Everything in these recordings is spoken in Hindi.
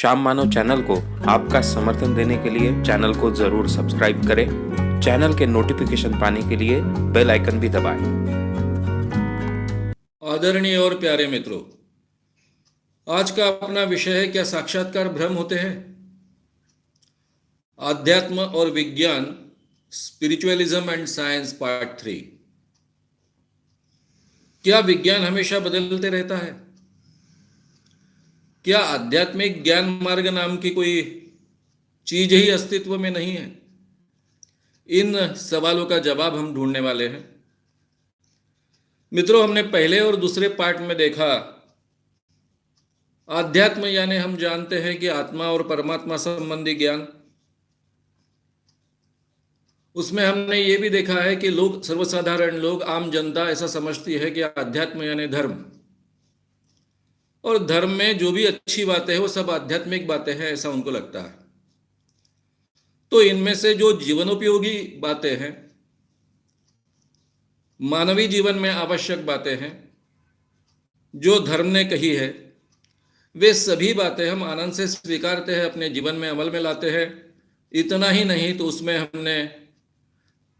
श्याम मानव चैनल को आपका समर्थन देने के लिए चैनल को जरूर सब्सक्राइब करें। चैनल के नोटिफिकेशन पाने के लिए बेल आइकन भी दबाएं। आदरणीय और प्यारे मित्रों, आज का अपना विषय है, क्या साक्षात्कार भ्रम होते हैं? आध्यात्म और विज्ञान, स्पिरिचुअलिज्म एंड साइंस पार्ट 3। क्या विज्ञान हमेशा बदलते रहता है? क्या आध्यात्मिक ज्ञान मार्ग नाम की कोई चीज ही अस्तित्व में नहीं है? इन सवालों का जवाब हम ढूंढने वाले हैं। मित्रों, हमने पहले और दूसरे पार्ट में देखा, आध्यात्म यानी हम जानते हैं कि आत्मा और परमात्मा संबंधी ज्ञान। उसमें हमने ये भी देखा है कि लोग, सर्वसाधारण लोग, आम जनता ऐसा समझती है कि आध्यात्म यानी धर्म, और धर्म में जो भी अच्छी बातें हैं वो सब आध्यात्मिक बातें हैं, ऐसा उनको लगता है। तो इनमें से जो जीवनोपयोगी बातें हैं, मानवीय जीवन में आवश्यक बातें हैं, जो धर्म ने कही है, वे सभी बातें हम आनंद से स्वीकारते हैं, अपने जीवन में अमल में लाते हैं। इतना ही नहीं तो उसमें हमने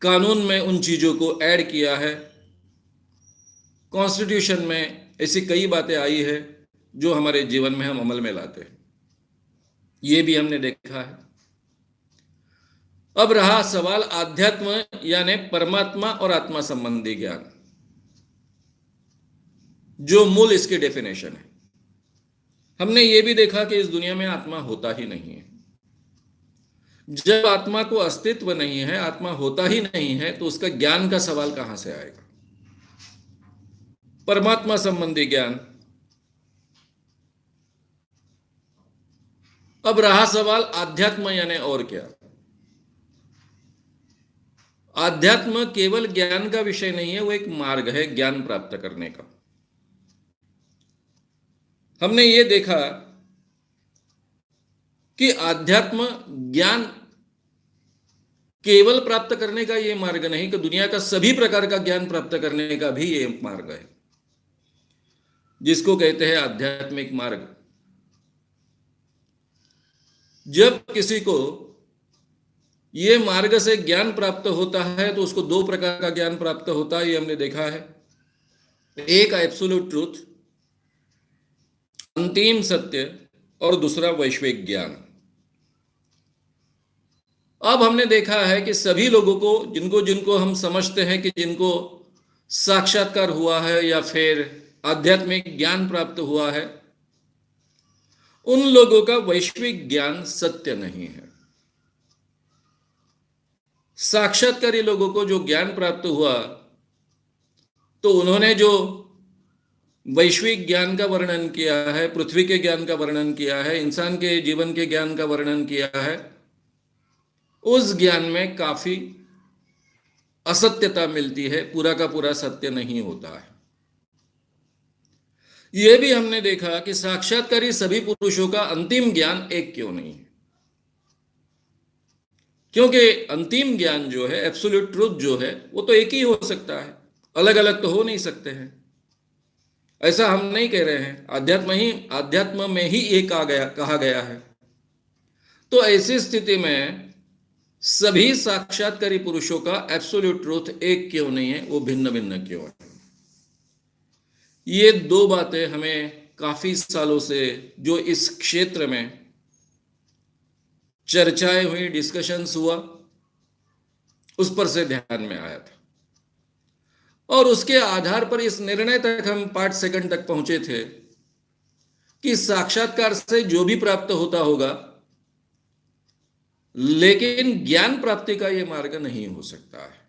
कानून में उन चीज़ों को ऐड किया है। कॉन्स्टिट्यूशन में ऐसी कई बातें आई है जो हमारे जीवन में हम अमल में लाते हैं। ये भी हमने देखा है। अब रहा सवाल आध्यात्म यानी परमात्मा और आत्मा संबंधी ज्ञान, जो मूल इसकी डेफिनेशन है। हमने ये भी देखा कि इस दुनिया में आत्मा होता ही नहीं है। जब आत्मा को अस्तित्व नहीं है, आत्मा होता ही नहीं है, तो उसका ज्ञान का सवाल कहां से आएगा? परमात्मा संबंधी ज्ञान। अब रहा सवाल आध्यात्म यानी और क्या? आध्यात्म केवल ज्ञान का विषय नहीं है, वो एक मार्ग है ज्ञान प्राप्त करने का। हमने ये देखा कि आध्यात्म ज्ञान केवल प्राप्त करने का ये मार्ग नहीं, कि दुनिया का सभी प्रकार का ज्ञान प्राप्त करने का भी ये मार्ग है, जिसको कहते हैं आध्यात्मिक मार्ग। जब किसी को ये मार्ग से ज्ञान प्राप्त होता है तो उसको दो प्रकार का ज्ञान प्राप्त होता है, ये हमने देखा है। एक एब्सोल्यूट ट्रूथ, अंतिम सत्य, और दूसरा वैश्विक ज्ञान। अब हमने देखा है कि सभी लोगों को, जिनको जिनको हम समझते हैं कि जिनको साक्षात्कार हुआ है या फिर आध्यात्मिक ज्ञान प्राप्त हुआ है, उन लोगों का वैश्विक ज्ञान सत्य नहीं है। साक्षात्कारी लोगों को जो ज्ञान प्राप्त हुआ, तो उन्होंने जो वैश्विक ज्ञान का वर्णन किया है, पृथ्वी के ज्ञान का वर्णन किया है, इंसान के जीवन के ज्ञान का वर्णन किया है, उस ज्ञान में काफी असत्यता मिलती है, पूरा का पूरा सत्य नहीं होता है। यह भी हमने देखा कि साक्षात्कारी सभी पुरुषों का अंतिम ज्ञान एक क्यों नहीं है, क्योंकि अंतिम ज्ञान जो है, एब्सोल्यूट ट्रूथ जो है, वो तो एक ही हो सकता है, अलग अलग तो हो नहीं सकते हैं। ऐसा हम नहीं कह रहे हैं, आध्यात्म में ही एक कहा गया है। तो ऐसी स्थिति में सभी साक्षात्कारी पुरुषों का एब्सोल्यूट ट्रूथ एक क्यों नहीं है, वो भिन्न भिन्न क्यों है? ये दो बातें हमें काफी सालों से जो इस क्षेत्र में चर्चाएं हुई, डिस्कशंस हुआ, उस पर से ध्यान में आया था, और उसके आधार पर इस निर्णय तक हम पार्ट 2 तक पहुंचे थे कि साक्षात्कार से जो भी प्राप्त होता होगा, लेकिन ज्ञान प्राप्ति का यह मार्ग नहीं हो सकता है,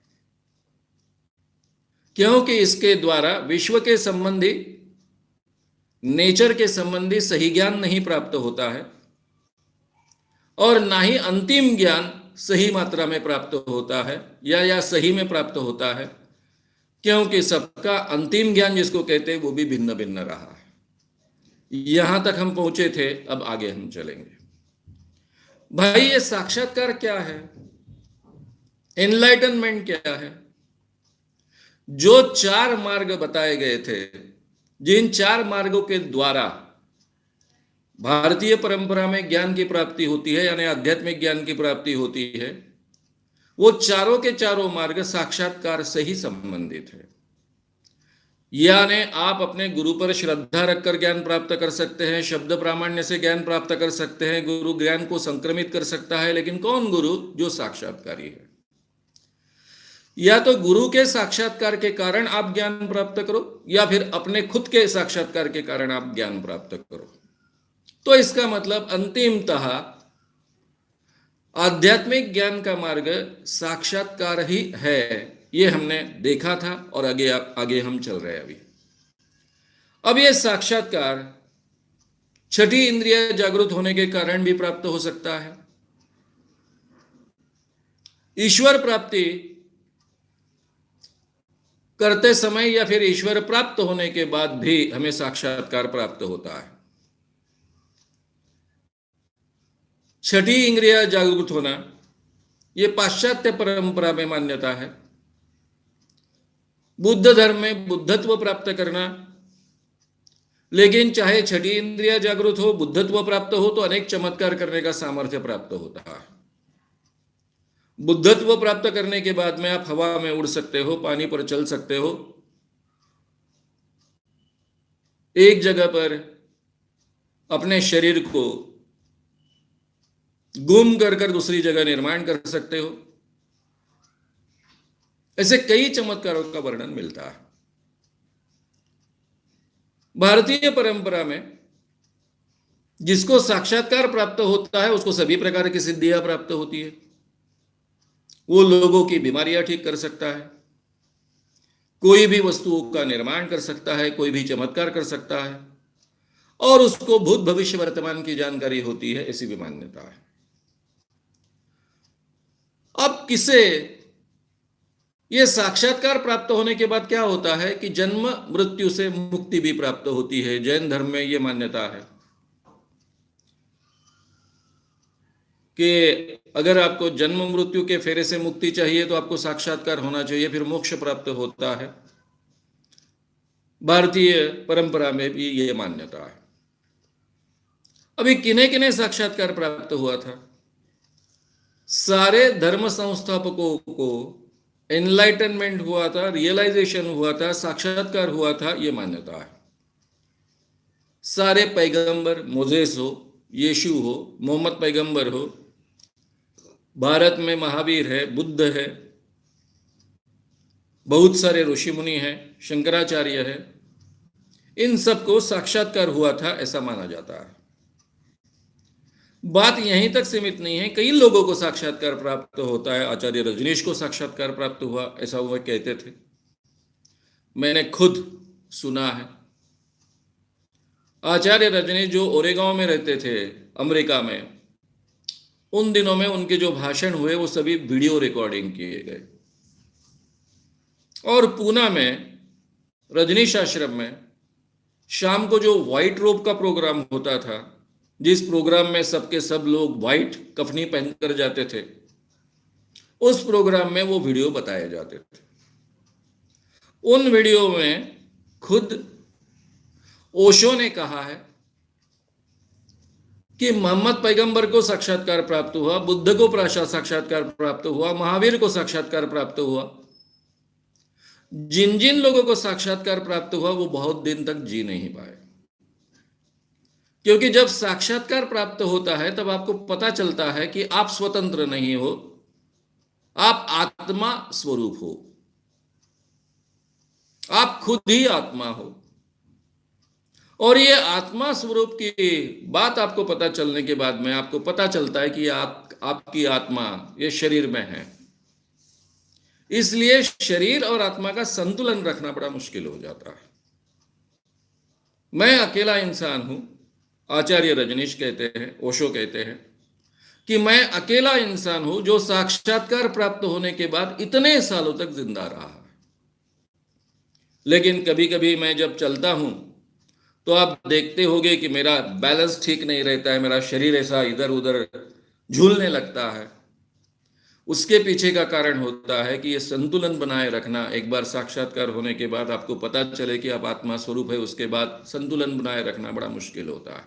क्योंकि इसके द्वारा विश्व के संबंधी, नेचर के संबंधी सही ज्ञान नहीं प्राप्त होता है, और ना ही अंतिम ज्ञान सही मात्रा में प्राप्त होता है या सही में प्राप्त होता है, क्योंकि सबका अंतिम ज्ञान जिसको कहते हैं वो भी भिन्न भिन्न रहा है। यहां तक हम पहुंचे थे, अब आगे हम चलेंगे। भाई, ये साक्षात्कार क्या है? एनलाइटनमेंट क्या है? जो 4 मार्ग बताए गए थे, जिन 4 मार्गों के द्वारा भारतीय परंपरा में ज्ञान की प्राप्ति होती है, यानी आध्यात्मिक ज्ञान की प्राप्ति होती है, वो चारों के चारों मार्ग साक्षात्कार से ही संबंधित है। यानी आप अपने गुरु पर श्रद्धा रखकर ज्ञान प्राप्त कर सकते हैं, शब्द प्रामाण्य से ज्ञान प्राप्त कर सकते हैं, गुरु ज्ञान को संक्रमित कर सकता है, लेकिन कौन गुरु? जो साक्षात्कारी है। या तो गुरु के साक्षात्कार के कारण आप ज्ञान प्राप्त करो, या फिर अपने खुद के साक्षात्कार के कारण आप ज्ञान प्राप्त करो। तो इसका मतलब अंतिमतः आध्यात्मिक ज्ञान का मार्ग साक्षात्कार ही है, ये हमने देखा था और आगे हम चल रहे हैं अभी। अब ये साक्षात्कार छठी इंद्रिय जागृत होने के कारण भी प्राप्त हो सकता है। ईश्वर प्राप्ति करते समय या फिर ईश्वर प्राप्त होने के बाद भी हमें साक्षात्कार प्राप्त होता है। छठी इंद्रिय जागृत होना यह पाश्चात्य परंपरा में मान्यता है। बुद्ध धर्म में बुद्धत्व प्राप्त करना, लेकिन चाहे छठी इंद्रिय जागृत हो, बुद्धत्व प्राप्त हो, तो अनेक चमत्कार करने का सामर्थ्य प्राप्त होता है। बुद्धत्व प्राप्त करने के बाद में आप हवा में उड़ सकते हो, पानी पर चल सकते हो, एक जगह पर अपने शरीर को गुम कर दूसरी जगह निर्माण कर सकते हो। ऐसे कई चमत्कारों का वर्णन मिलता है। भारतीय परंपरा में जिसको साक्षात्कार प्राप्त होता है उसको सभी प्रकार की सिद्धियां प्राप्त होती है। वो लोगों की बीमारियां ठीक कर सकता है, कोई भी वस्तुओं का निर्माण कर सकता है, कोई भी चमत्कार कर सकता है, और उसको भूत भविष्य वर्तमान की जानकारी होती है, ऐसी भी मान्यता है। अब किसे ये साक्षात्कार प्राप्त होने के बाद क्या होता है कि जन्म मृत्यु से मुक्ति भी प्राप्त होती है। जैन धर्म में यह मान्यता है कि अगर आपको जन्म मृत्यु के फेरे से मुक्ति चाहिए तो आपको साक्षात्कार होना चाहिए, फिर मोक्ष प्राप्त होता है। भारतीय परंपरा में भी यह मान्यता है। अभी किन्हें किन्हें साक्षात्कार प्राप्त हुआ था? सारे धर्म संस्थापकों को एनलाइटनमेंट हुआ था, रियलाइजेशन हुआ था, साक्षात्कार हुआ था, यह मान्यता है। सारे पैगंबर, मोजेस हो, यीशु हो, मोहम्मद पैगंबर हो, भारत में महावीर है, बुद्ध है, बहुत सारे ऋषि मुनि हैं, शंकराचार्य है, इन सबको साक्षात्कार हुआ था ऐसा माना जाता है। बात यहीं तक सीमित नहीं है, कई लोगों को साक्षात्कार प्राप्त होता है। आचार्य रजनीश को साक्षात्कार प्राप्त हुआ ऐसा वो कहते थे, मैंने खुद सुना है। आचार्य रजनीश जो ओरेगांव में रहते थे अमेरिका में, उन दिनों में उनके जो भाषण हुए वो सभी वीडियो रिकॉर्डिंग किए गए। और पूना में रजनीश आश्रम में शाम को जो व्हाइट रोब का प्रोग्राम होता था, जिस प्रोग्राम में सबके सब लोग व्हाइट कफनी पहनकर जाते थे, उस प्रोग्राम में वो वीडियो बताए जाते थे। उन वीडियो में खुद ओशो ने कहा है कि मोहम्मद पैगंबर को साक्षात्कार प्राप्त हुआ, बुद्ध को साक्षात्कार प्राप्त हुआ, महावीर को साक्षात्कार प्राप्त हुआ। जिन जिन लोगों को साक्षात्कार प्राप्त हुआ वो बहुत दिन तक जी नहीं पाए, क्योंकि जब साक्षात्कार प्राप्त होता है तब आपको पता चलता है कि आप स्वतंत्र नहीं हो, आप आत्मा स्वरूप हो, आप खुद ही आत्मा हो। और ये आत्मा स्वरूप की बात आपको पता चलने के बाद में आपको पता चलता है कि आपकी आत्मा ये शरीर में है। इसलिए शरीर और आत्मा का संतुलन रखना बड़ा मुश्किल हो जाता है। मैं अकेला इंसान हूं, आचार्य रजनीश कहते हैं, ओशो कहते हैं कि मैं अकेला इंसान हूं जो साक्षात्कार प्राप्त होने के बाद इतने सालों तक जिंदा रहा है। लेकिन कभी कभी मैं जब चलता हूं तो आप देखते होंगे कि मेरा बैलेंस ठीक नहीं रहता है, मेरा शरीर ऐसा इधर उधर झूलने लगता है। उसके पीछे का कारण होता है कि ये संतुलन बनाए रखना, एक बार साक्षात्कार होने के बाद आपको पता चले कि आप आत्मा स्वरूप है, उसके बाद संतुलन बनाए रखना बड़ा मुश्किल होता है।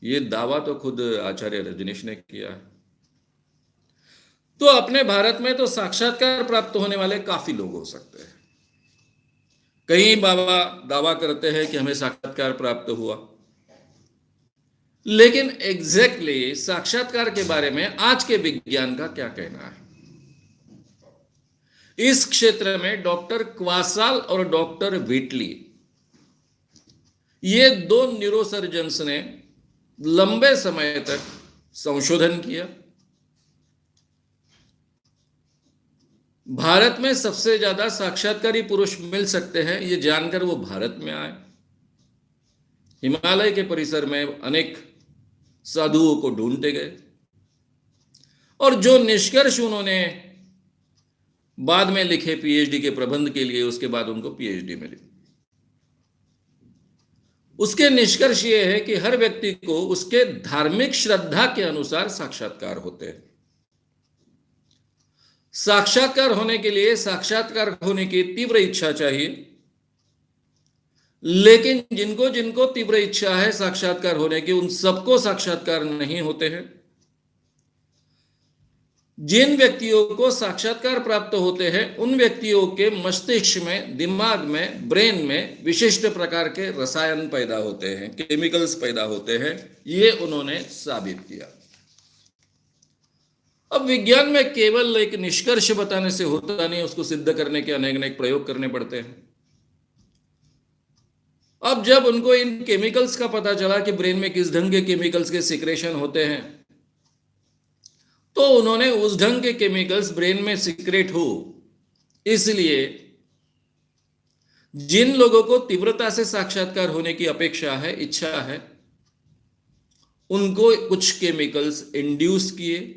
ये दावा तो खुद आचार्य रजनीश ने किया है। तो अपने भारत में तो साक्षात्कार प्राप्त होने वाले काफी लोग हो सकते हैं। कई बाबा दावा करते हैं कि हमें साक्षात्कार प्राप्त हुआ, लेकिन एग्जैक्टली साक्षात्कार के बारे में आज के विज्ञान का क्या कहना है? इस क्षेत्र में डॉक्टर क्वासाल और डॉक्टर व्हिटली, ये दो न्यूरोसर्जन्स ने लंबे समय तक संशोधन किया। भारत में सबसे ज्यादा साक्षात्कारी पुरुष मिल सकते हैं, ये जानकर वो भारत में आए। हिमालय के परिसर में अनेक साधुओं को ढूंढते गए और जो निष्कर्ष उन्होंने बाद में लिखे पीएचडी के प्रबंध के लिए, उसके बाद उनको पीएचडी मिली। उसके निष्कर्ष ये है कि हर व्यक्ति को उसके धार्मिक श्रद्धा के अनुसार साक्षात्कार होते हैं। साक्षात्कार होने के लिए साक्षात्कार होने की तीव्र इच्छा चाहिए, लेकिन जिनको जिनको तीव्र इच्छा है साक्षात्कार होने की, उन सबको साक्षात्कार नहीं होते हैं। जिन व्यक्तियों को साक्षात्कार प्राप्त होते हैं, उन व्यक्तियों के मस्तिष्क में, दिमाग में, ब्रेन में विशिष्ट प्रकार के रसायन पैदा होते हैं, केमिकल्स पैदा होते हैं। ये उन्होंने साबित किया। अब विज्ञान में केवल एक निष्कर्ष बताने से होता नहीं, उसको सिद्ध करने के अनेक अनेक प्रयोग करने पड़ते हैं। अब जब उनको इन केमिकल्स का पता चला कि ब्रेन में किस ढंग के केमिकल्स के सिक्रेशन होते हैं, तो उन्होंने उस ढंग के केमिकल्स ब्रेन में सिक्रेट हो, इसलिए जिन लोगों को तीव्रता से साक्षात्कार होने की अपेक्षा है, इच्छा है, उनको कुछ केमिकल्स इंड्यूस किए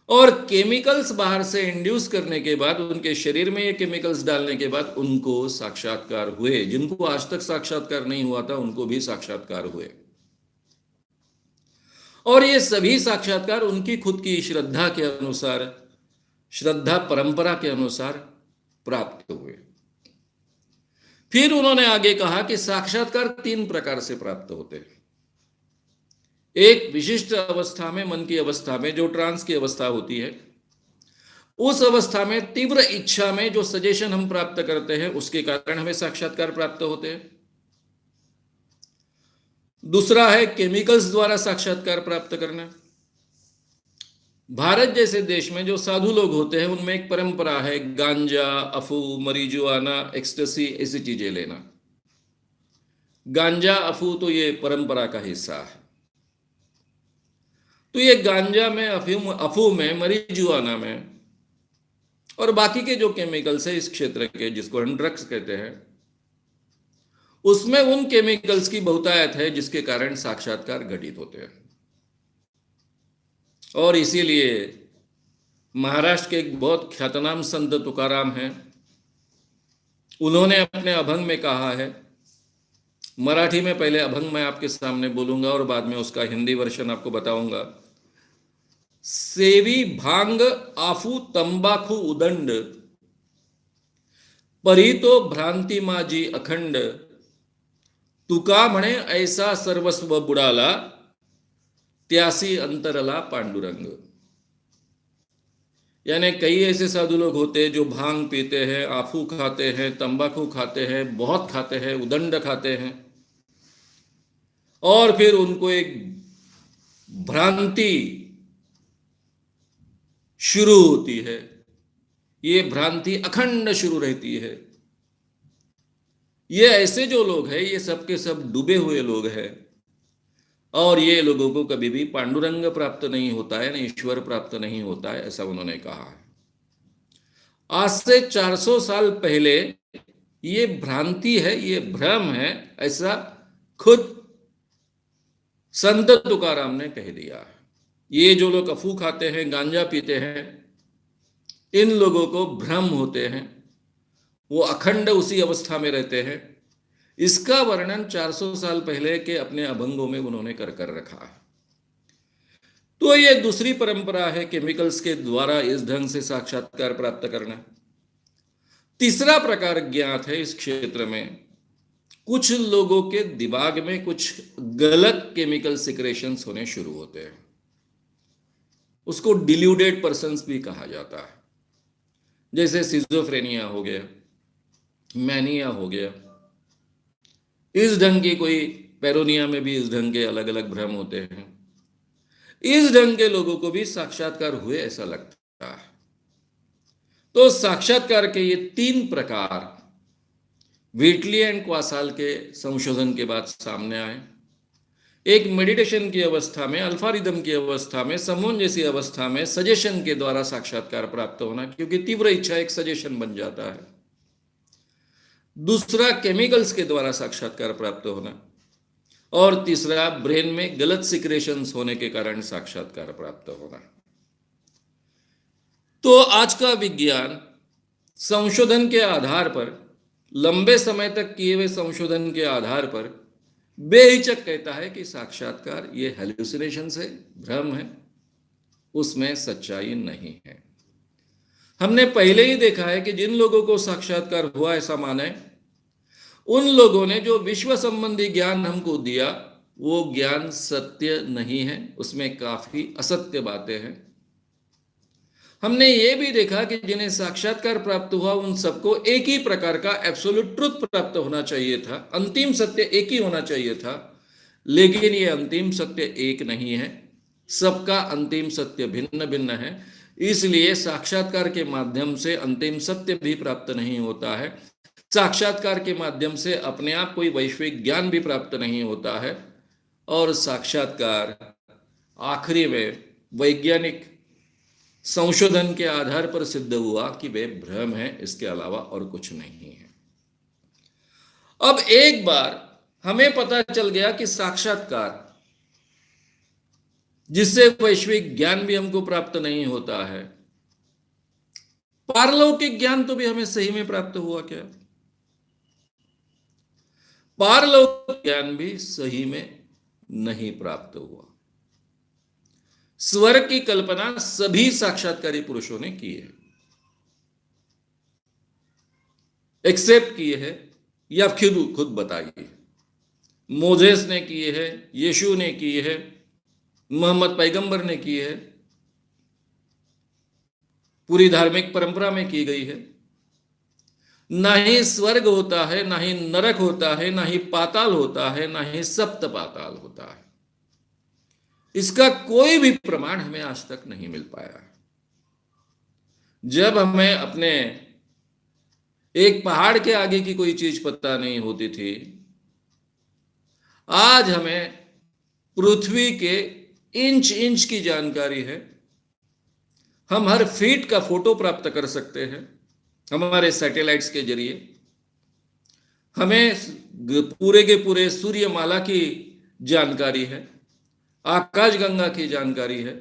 और केमिकल्स बाहर से इंड्यूस करने के बाद, उनके शरीर में ये केमिकल्स डालने के बाद उनको साक्षात्कार हुए। जिनको आज तक साक्षात्कार नहीं हुआ था, उनको भी साक्षात्कार हुए। और ये सभी साक्षात्कार उनकी खुद की श्रद्धा के अनुसार, श्रद्धा परंपरा के अनुसार प्राप्त हुए। फिर उन्होंने आगे कहा कि साक्षात्कार 3 प्रकार से प्राप्त होते हैं। एक विशिष्ट अवस्था में, मन की अवस्था में, जो ट्रांस की अवस्था होती है, उस अवस्था में तीव्र इच्छा में जो सजेशन हम प्राप्त करते हैं, उसके कारण हमें साक्षात्कार प्राप्त होते हैं। दूसरा है केमिकल्स द्वारा साक्षात्कार प्राप्त करना। भारत जैसे देश में जो साधु लोग होते हैं, उनमें एक परंपरा है गांजा, अफू, मरीजुआना, एक्सटेसी, ऐसी चीजें लेना। गांजा, अफू तो ये परंपरा का हिस्सा है। तो ये गांजा में, अफू में, मरीजुआना में और बाकी के जो केमिकल्स है इस क्षेत्र के, जिसको हम ड्रग्स कहते हैं, उसमें उन केमिकल्स की बहुतायत है जिसके कारण साक्षात्कार घटित होते हैं। और इसीलिए महाराष्ट्र के एक बहुत ख्यातनाम संत तुकाराम हैं, उन्होंने अपने अभंग में कहा है, मराठी में पहले अभंग मैं आपके सामने बोलूंगा और बाद में उसका हिंदी वर्जन आपको बताऊंगा। सेवी भांग आफू तंबाखू उदंड, परितो भ्रांती माझी अखंड, तुका म्हणे ऐसा सर्वस्व बुडाला, त्यासी अंतरला पांडुरंग। यानी कई ऐसे साधु लोग होते हैं जो भांग पीते हैं, आफू खाते हैं, तंबाकू खाते हैं, बहुत खाते हैं, उदंड खाते हैं, और फिर उनको एक भ्रांति शुरू होती है। ये भ्रांति अखंड शुरू रहती है। ये ऐसे जो लोग हैं, ये सब के सब डूबे हुए लोग हैं, और ये लोगों को कभी भी पांडुरंग प्राप्त नहीं होता है, न ईश्वर प्राप्त नहीं होता है, ऐसा उन्होंने कहा है। आज से 400 साल पहले ये भ्रांति है, ये भ्रम है, ऐसा खुद संत तुकाराम ने कह दिया है। ये जो लोग अफू खाते हैं, गांजा पीते हैं, इन लोगों को भ्रम होते हैं, वो अखंड उसी अवस्था में रहते हैं। इसका वर्णन 400 साल पहले के अपने अभंगों में उन्होंने कर रखा है। तो ये दूसरी परंपरा है, केमिकल्स के द्वारा इस ढंग से साक्षात्कार प्राप्त करना। तीसरा प्रकार ज्ञात है इस क्षेत्र में, कुछ लोगों के दिमाग में कुछ गलत केमिकल सिक्रेशंस होने शुरू होते हैं। उसको डिल्यूडेड पर्सन्स भी कहा जाता है। जैसे सिजोफ्रेनिया हो गया, मैनिया हो गया, इस ढंग की कोई पेरोनिया में भी इस ढंग के अलग अलग भ्रम होते हैं। इस ढंग के लोगों को भी साक्षात्कार हुए ऐसा लगता है। तो साक्षात्कार के ये 3 प्रकार व्हिटली एंड क्वासाल के संशोधन के बाद सामने आए। एक मेडिटेशन की अवस्था में, अल्फा रिदम की अवस्था में, समून जैसी अवस्था में सजेशन के द्वारा साक्षात्कार प्राप्त होना, क्योंकि तीव्र इच्छा एक सजेशन बन जाता है। दूसरा, केमिकल्स के द्वारा साक्षात्कार प्राप्त होना। और तीसरा, ब्रेन में गलत सिक्रेशंस होने के कारण साक्षात्कार प्राप्त होना। तो आज का विज्ञान संशोधन के आधार पर, लंबे समय तक किए हुए संशोधन के आधार पर बेहिचक कहता है कि साक्षात्कार ये हेलुसिनेशन है, भ्रम है, उसमें सच्चाई नहीं है। हमने पहले ही देखा है कि जिन लोगों को साक्षात्कार हुआ ऐसा माने, उन लोगों ने जो विश्व संबंधी ज्ञान हमको दिया वो ज्ञान सत्य नहीं है, उसमें काफी असत्य बातें हैं। हमने ये भी देखा कि जिन्हें साक्षात्कार प्राप्त हुआ उन सबको एक ही प्रकार का एब्सोल्यूट ट्रुथ प्राप्त होना चाहिए था, अंतिम सत्य एक ही होना चाहिए था, लेकिन ये अंतिम सत्य एक नहीं है, सबका अंतिम सत्य भिन्न भिन्न है। इसलिए साक्षात्कार के माध्यम से अंतिम सत्य भी प्राप्त नहीं होता है, साक्षात्कार के माध्यम से अपने आप कोई वैश्विक ज्ञान भी प्राप्त नहीं होता है, और साक्षात्कार आखिरी में वैज्ञानिक संशोधन के आधार पर सिद्ध हुआ कि वे भ्रम है, इसके अलावा और कुछ नहीं है। अब एक बार हमें पता चल गया कि साक्षात्कार, जिससे वैश्विक ज्ञान भी हमको प्राप्त नहीं होता है, पारलौकिक ज्ञान तो भी हमें सही में प्राप्त हुआ क्या? पारलौकिक ज्ञान भी सही में नहीं प्राप्त हुआ। स्वर्ग की कल्पना सभी साक्षात्कारी पुरुषों ने की है, एक्सेप्ट किए है, या खुद बताइए। मोजेस ने किए है, यीशु ने किए है, मोहम्मद पैगंबर ने किए है, पूरी धार्मिक परंपरा में की गई है। ना ही स्वर्ग होता है, ना ही नरक होता है, ना ही पाताल होता है, ना ही सप्त पाताल होता है। इसका कोई भी प्रमाण हमें आज तक नहीं मिल पाया। जब हमें अपने एक पहाड़ के आगे की कोई चीज पता नहीं होती थी, आज हमें पृथ्वी के इंच इंच की जानकारी है। हम हर फीट का फोटो प्राप्त कर सकते हैं हमारे सैटेलाइट्स के जरिए। हमें पूरे के पूरे सूर्यमाला की जानकारी है, आकाशगंगा की जानकारी है,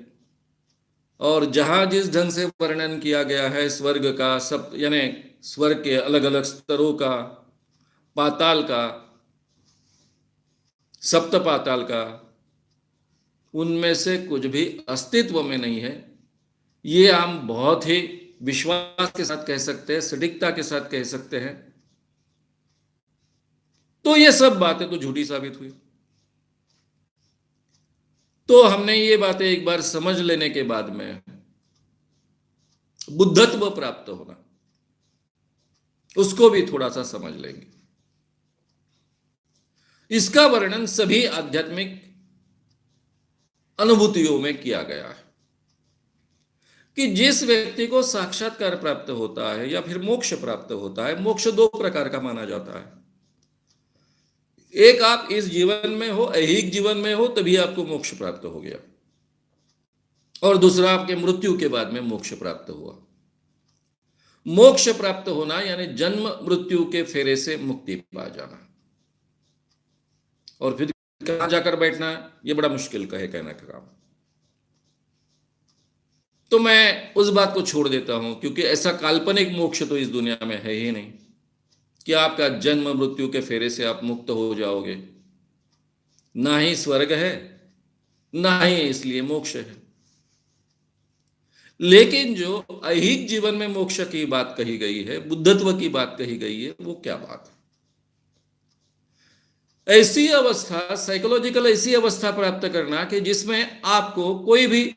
और जहां जिस ढंग से वर्णन किया गया है स्वर्ग का, सब यानी स्वर्ग के अलग अलग स्तरों का, पाताल का, सप्त पाताल का, उनमें से कुछ भी अस्तित्व में नहीं है। ये हम बहुत ही विश्वास के साथ कह सकते हैं, सटीकता के साथ कह सकते हैं। तो ये सब बातें तो झूठी साबित हुई। तो हमने ये बातें एक बार समझ लेने के बाद में बुद्धत्व प्राप्त होना, उसको भी थोड़ा सा समझ लेंगे। इसका वर्णन सभी आध्यात्मिक अनुभूतियों में किया गया है कि जिस व्यक्ति को साक्षात्कार प्राप्त होता है या फिर मोक्ष प्राप्त होता है, मोक्ष 2 प्रकार का माना जाता है। एक, आप इस जीवन में हो, ऐहिक जीवन में हो, तभी आपको मोक्ष प्राप्त हो गया, और दूसरा आपके मृत्यु के बाद में मोक्ष प्राप्त हुआ। मोक्ष प्राप्त होना यानी जन्म मृत्यु के फेरे से मुक्ति पा जाना, और फिर कहां जाकर बैठना, यह बड़ा मुश्किल का है कहने का काम। तो मैं उस बात को छोड़ देता हूं, क्योंकि ऐसा काल्पनिक मोक्ष तो इस दुनिया में है ही नहीं कि आपका जन्म मृत्यु के फेरे से आप मुक्त हो जाओगे। ना ही स्वर्ग है, ना ही इसलिए मोक्ष है। लेकिन जो ऐहिक जीवन में मोक्ष की बात कही गई है, बुद्धत्व की बात कही गई है, वो क्या बात है? ऐसी अवस्था, साइकोलॉजिकल ऐसी अवस्था प्राप्त करना कि जिसमें आपको कोई भी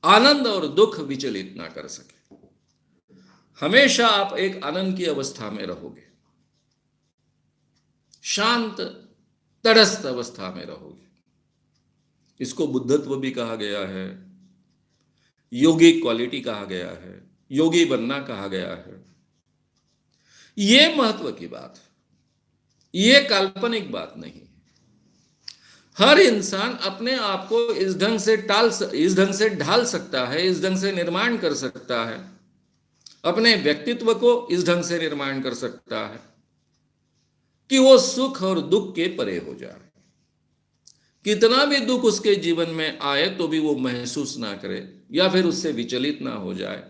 आनंद और दुख विचलित ना कर सके। हमेशा आप एक आनंद की अवस्था में रहोगे, शांत तटस्थ अवस्था में रहोगे। इसको बुद्धत्व भी कहा गया है, योगिक क्वालिटी कहा गया है, योगी बनना कहा गया है। ये महत्व की बात है, ये काल्पनिक बात नहीं। हर इंसान अपने आप को इस ढंग से ढाल सकता है, इस ढंग से निर्माण कर सकता है, अपने व्यक्तित्व को इस ढंग से निर्माण कर सकता है कि वो सुख और दुख के परे हो जाए। कितना भी दुख उसके जीवन में आए तो भी वो महसूस ना करे या फिर उससे विचलित ना हो जाए।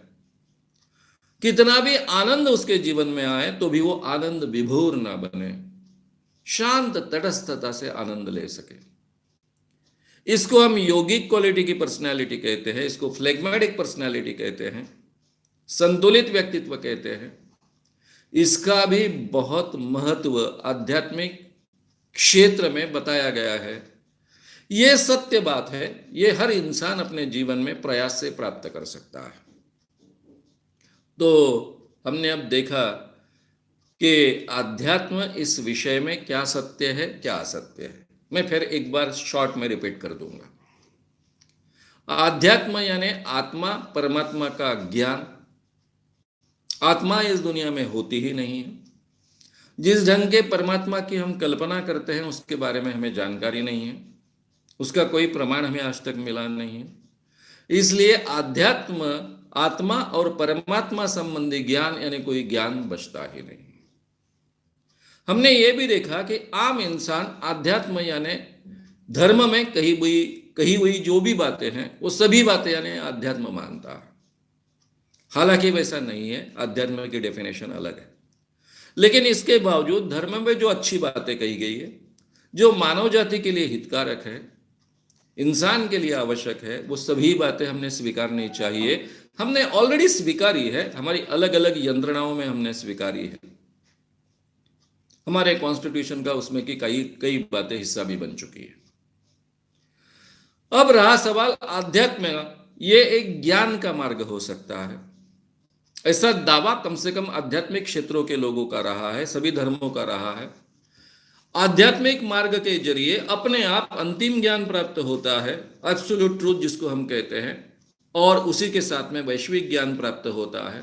कितना भी आनंद उसके जीवन में आए तो भी वो आनंद विभोर ना बने, शांत तटस्थता से आनंद ले सके। इसको हम योगिक क्वालिटी की पर्सनालिटी कहते हैं, इसको फ्लेगमेटिक पर्सनालिटी कहते हैं, संतुलित व्यक्तित्व कहते हैं। इसका भी बहुत महत्व आध्यात्मिक क्षेत्र में बताया गया है। ये सत्य बात है, ये हर इंसान अपने जीवन में प्रयास से प्राप्त कर सकता है। तो हमने अब देखा कि आध्यात्म इस विषय में क्या सत्य है, क्या असत्य है। मैं फिर एक बार शॉर्ट में रिपीट कर दूंगा। आध्यात्म यानी आत्मा, परमात्मा का ज्ञान। आत्मा इस दुनिया में होती ही नहीं है। जिस ढंग के परमात्मा की हम कल्पना करते हैं उसके बारे में हमें जानकारी नहीं है, उसका कोई प्रमाण हमें आज तक मिला नहीं है। इसलिए आध्यात्म, आत्मा और परमात्मा संबंधी ज्ञान यानी कोई ज्ञान बचता ही नहीं। हमने ये भी देखा कि आम इंसान आध्यात्म यानी धर्म में कही हुई जो भी बातें हैं वो सभी बातें यानी आध्यात्म मानता है। हालांकि वैसा नहीं है, अध्यात्म की डेफिनेशन अलग है। लेकिन इसके बावजूद धर्म में जो अच्छी बातें कही गई है, जो मानव जाति के लिए हितकारक है, इंसान के लिए आवश्यक है, वो सभी बातें हमने स्वीकारनी चाहिए। हमने ऑलरेडी स्वीकारी है, हमारी अलग अलग यंत्रणाओं में हमने स्वीकारी है। हमारे कॉन्स्टिट्यूशन का उसमें की कई बातें हिस्सा भी बन चुकी है। अब रहा सवाल आध्यात्म, ये एक ज्ञान का मार्ग हो सकता है, ऐसा दावा कम से कम आध्यात्मिक क्षेत्रों के लोगों का रहा है, सभी धर्मों का रहा है। आध्यात्मिक मार्ग के जरिए अपने आप अंतिम ज्ञान प्राप्त होता है, एब्सोल्यूट ट्रूथ जिसको हम कहते हैं, और उसी के साथ में वैश्विक ज्ञान प्राप्त होता है।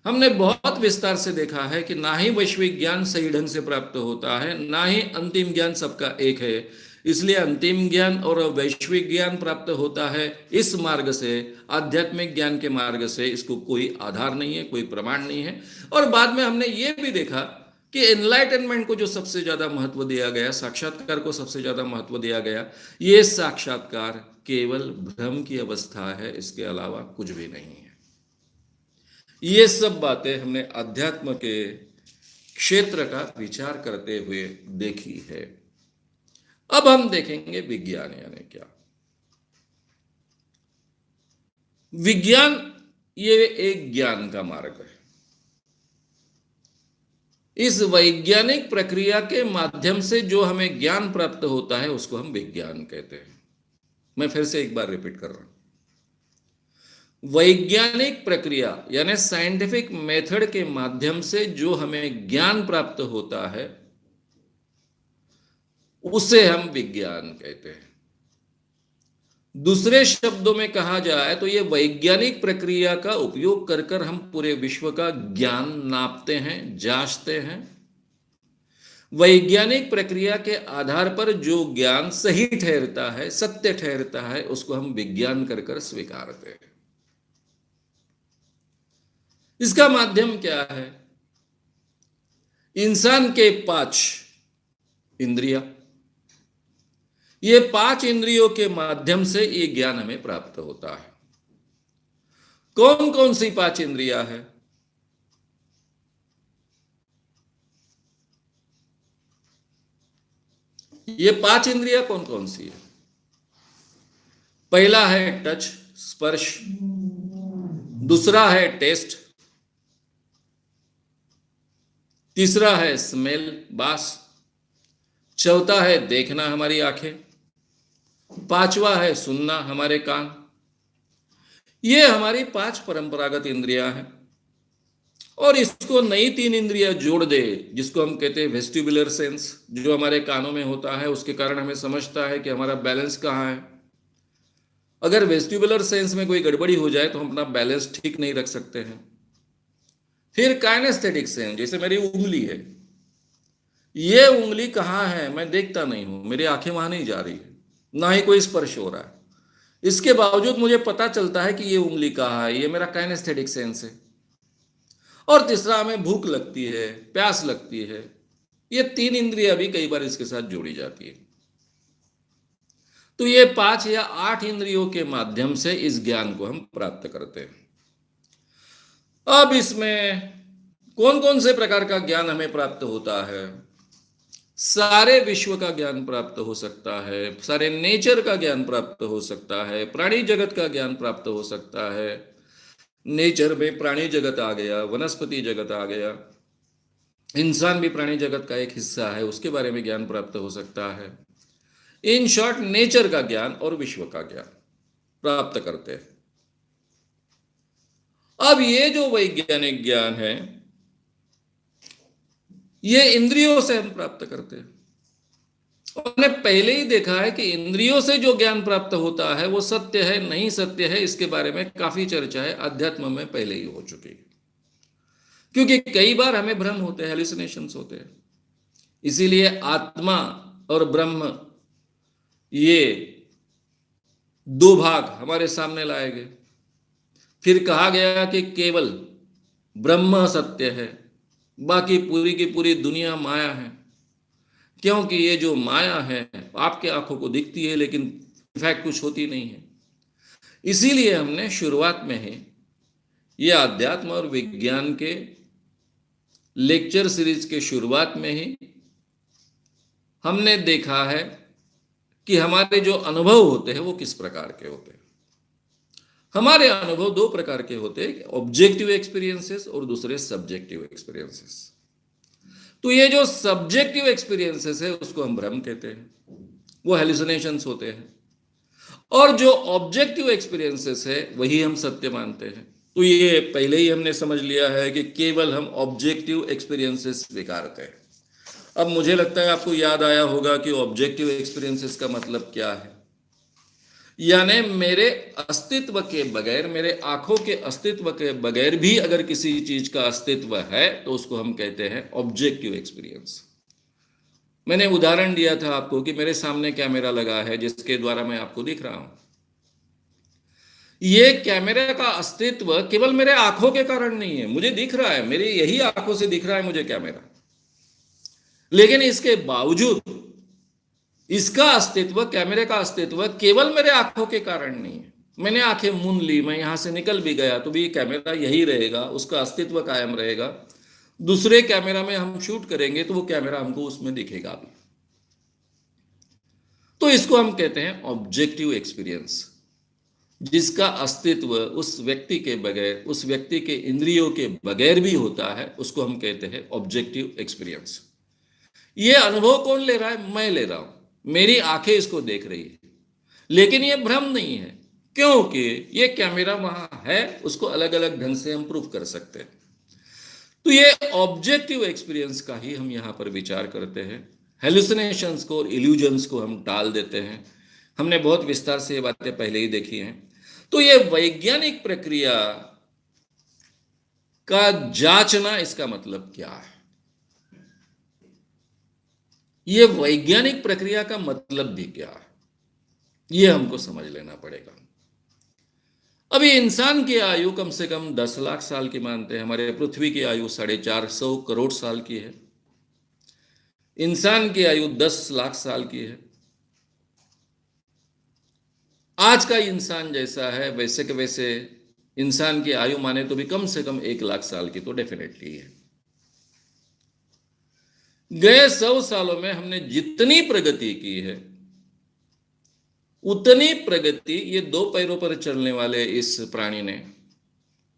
हमने बहुत विस्तार से देखा है कि ना ही वैश्विक ज्ञान सही ढंग से प्राप्त होता है, ना ही अंतिम ज्ञान सबका एक है। इसलिए अंतिम ज्ञान और वैश्विक ज्ञान प्राप्त होता है इस मार्ग से, आध्यात्मिक ज्ञान के मार्ग से। इसको कोई आधार नहीं है, कोई प्रमाण नहीं है। और बाद में हमने ये भी देखा कि एनलाइटनमेंट को जो सबसे ज्यादा महत्व दिया गया, साक्षात्कार को सबसे ज्यादा महत्व दिया गया, ये साक्षात्कार केवल भ्रम की अवस्था है, इसके अलावा कुछ भी नहीं है। ये सब बातें हमने अध्यात्म के क्षेत्र का विचार करते हुए देखी है। अब हम देखेंगे विज्ञान यानी क्या। विज्ञान ये एक ज्ञान का मार्ग है। इस वैज्ञानिक प्रक्रिया के माध्यम से जो हमें ज्ञान प्राप्त होता है उसको हम विज्ञान कहते हैं। मैं फिर से एक बार रिपीट कर रहा हूं। वैज्ञानिक प्रक्रिया यानी साइंटिफिक मेथड के माध्यम से जो हमें ज्ञान प्राप्त होता है उसे हम विज्ञान कहते हैं। दूसरे शब्दों में कहा जाए तो यह वैज्ञानिक प्रक्रिया का उपयोग कर कर हम पूरे विश्व का ज्ञान नापते हैं, जांचते हैं। वैज्ञानिक प्रक्रिया के आधार पर जो ज्ञान सही ठहरता है, सत्य ठहरता है, उसको हम विज्ञान कर कर स्वीकारते हैं। इसका माध्यम क्या है? इंसान के 5 इंद्रियां, ये 5 इंद्रियों के माध्यम से ये ज्ञान हमें प्राप्त होता है। कौन कौन सी 5 इंद्रियां हैं? ये 5 इंद्रियां कौन कौन सी है? पहला है टच, स्पर्श। दूसरा है टेस्ट। तीसरा है स्मेल, बास। चौथा है देखना, हमारी आंखें। पांचवा है सुनना, हमारे कान। ये हमारी 5 परंपरागत इंद्रियां हैं। और इसको नई 3 इंद्रियां जोड़ दे, जिसको हम कहते हैं वेस्टिबुलर सेंस, जो हमारे कानों में होता है, उसके कारण हमें समझता है कि हमारा बैलेंस कहाँ है। अगर वेस्टिबुलर सेंस में कोई गड़बड़ी हो जाए तो हम अपना बैलेंस ठीक नहीं रख सकते हैं। फिर काइनेस्थेटिक सेंस, जैसे मेरी उंगली है, ये उंगली कहाँ है मैं देखता नहीं हूं, मेरी आंखें वहां नहीं जा रही है, ना ही कोई स्पर्श हो रहा है, इसके बावजूद मुझे पता चलता है कि ये उंगली कहाँ है, ये मेरा काइनेस्थेटिक सेंस है। और तीसरा, हमें भूख लगती है, प्यास लगती है, ये 3 इंद्रियां भी कई बार इसके साथ जोड़ी जाती है। तो ये 5 या 8 इंद्रियों के माध्यम से इस ज्ञान को हम प्राप्त करते हैं। अब इसमें कौन कौन से प्रकार का ज्ञान हमें प्राप्त होता है? सारे विश्व का ज्ञान प्राप्त हो सकता है, सारे नेचर का ज्ञान प्राप्त हो सकता है, प्राणी जगत का ज्ञान प्राप्त हो सकता है। नेचर में प्राणी जगत आ गया, वनस्पति जगत आ गया, इंसान भी प्राणी जगत का एक हिस्सा है, उसके बारे में ज्ञान प्राप्त हो सकता है। इन शॉर्ट, नेचर का ज्ञान और विश्व का ज्ञान प्राप्त करते हैं। अब ये जो वैज्ञानिक ज्ञान है, ये इंद्रियों से हम प्राप्त करते हैं। हमने पहले ही देखा है कि इंद्रियों से जो ज्ञान प्राप्त होता है वो सत्य है नहीं सत्य है, इसके बारे में काफी चर्चा है, अध्यात्म में पहले ही हो चुकी है। क्योंकि कई बार हमें भ्रम होते हैं, हेलुसिनेशंस होते हैं। इसीलिए आत्मा और ब्रह्म, ये 2 भाग हमारे सामने लाए गए। फिर कहा गया कि केवल ब्रह्म सत्य है, बाकी पूरी की पूरी दुनिया माया है। क्योंकि ये जो माया है आपके आंखों को दिखती है, लेकिन इफेक्ट कुछ होती नहीं है। इसीलिए हमने शुरुआत में ही ये अध्यात्म और विज्ञान के लेक्चर सीरीज के शुरुआत में ही हमने देखा है कि हमारे जो अनुभव होते हैं वो किस प्रकार के होते हैं। हमारे अनुभव 2 प्रकार के होते हैं, ऑब्जेक्टिव एक्सपीरियंसेस और दूसरे सब्जेक्टिव एक्सपीरियंसेस। तो ये जो सब्जेक्टिव एक्सपीरियंसेस है उसको हम भ्रम कहते हैं, वो हेलुसिनेशंस होते हैं। और जो ऑब्जेक्टिव एक्सपीरियंसेस है वही हम सत्य मानते हैं। तो ये पहले ही हमने समझ लिया है कि केवल हम ऑब्जेक्टिव एक्सपीरियंसेस स्वीकारते हैं। अब मुझे लगता है आपको याद आया होगा कि ऑब्जेक्टिव एक्सपीरियंसेस का मतलब क्या है। यानी मेरे अस्तित्व के बगैर, मेरे आंखों के अस्तित्व के बगैर भी अगर किसी चीज का अस्तित्व है तो उसको हम कहते हैं ऑब्जेक्टिव एक्सपीरियंस। मैंने उदाहरण दिया था आपको कि मेरे सामने कैमरा लगा है जिसके द्वारा मैं आपको दिख रहा हूं। ये कैमरे का अस्तित्व केवल मेरे आंखों के कारण नहीं है, मुझे दिख रहा है, मेरी यही आंखों से दिख रहा है मुझे कैमरा, लेकिन इसके बावजूद इसका अस्तित्व, कैमरे का अस्तित्व केवल मेरे आंखों के कारण नहीं है। मैंने आंखें मूंद ली, मैं यहां से निकल भी गया तो भी कैमरा यही रहेगा, उसका अस्तित्व कायम रहेगा। दूसरे कैमरा में हम शूट करेंगे तो वो कैमरा हमको उसमें दिखेगा भी। तो इसको हम कहते हैं ऑब्जेक्टिव एक्सपीरियंस, जिसका अस्तित्व उस व्यक्ति के बगैर, उस व्यक्ति के इंद्रियों के बगैर भी होता है, उसको हम कहते हैं ऑब्जेक्टिव एक्सपीरियंस। ये अनुभव कौन ले रहा है? मैं ले रहा हूं, मेरी आंखें इसको देख रही है, लेकिन ये भ्रम नहीं है, क्योंकि ये कैमरा वहां है, उसको अलग अलग ढंग से हम प्रूफ कर सकते हैं। तो ये ऑब्जेक्टिव एक्सपीरियंस का ही हम यहां पर विचार करते हैं। हेलुसिनेशंस को और इल्यूजन्स को हम टाल देते हैं। हमने बहुत विस्तार से ये बातें पहले ही देखी हैं। तो ये वैज्ञानिक प्रक्रिया का जांचना, इसका मतलब क्या है? ये वैज्ञानिक प्रक्रिया का मतलब भी क्या है, ये हमको समझ लेना पड़ेगा। अभी इंसान की आयु कम से कम 10 लाख साल की मानते हैं। हमारे पृथ्वी की आयु 450 करोड़ साल की है। इंसान की आयु 10 लाख साल की है। आज का इंसान जैसा है वैसे के वैसे इंसान की आयु माने तो भी कम से कम 1 लाख साल की तो डेफिनेटली है। गए 100 सालों में हमने जितनी प्रगति की है उतनी प्रगति ये 2 पैरों पर चलने वाले इस प्राणी ने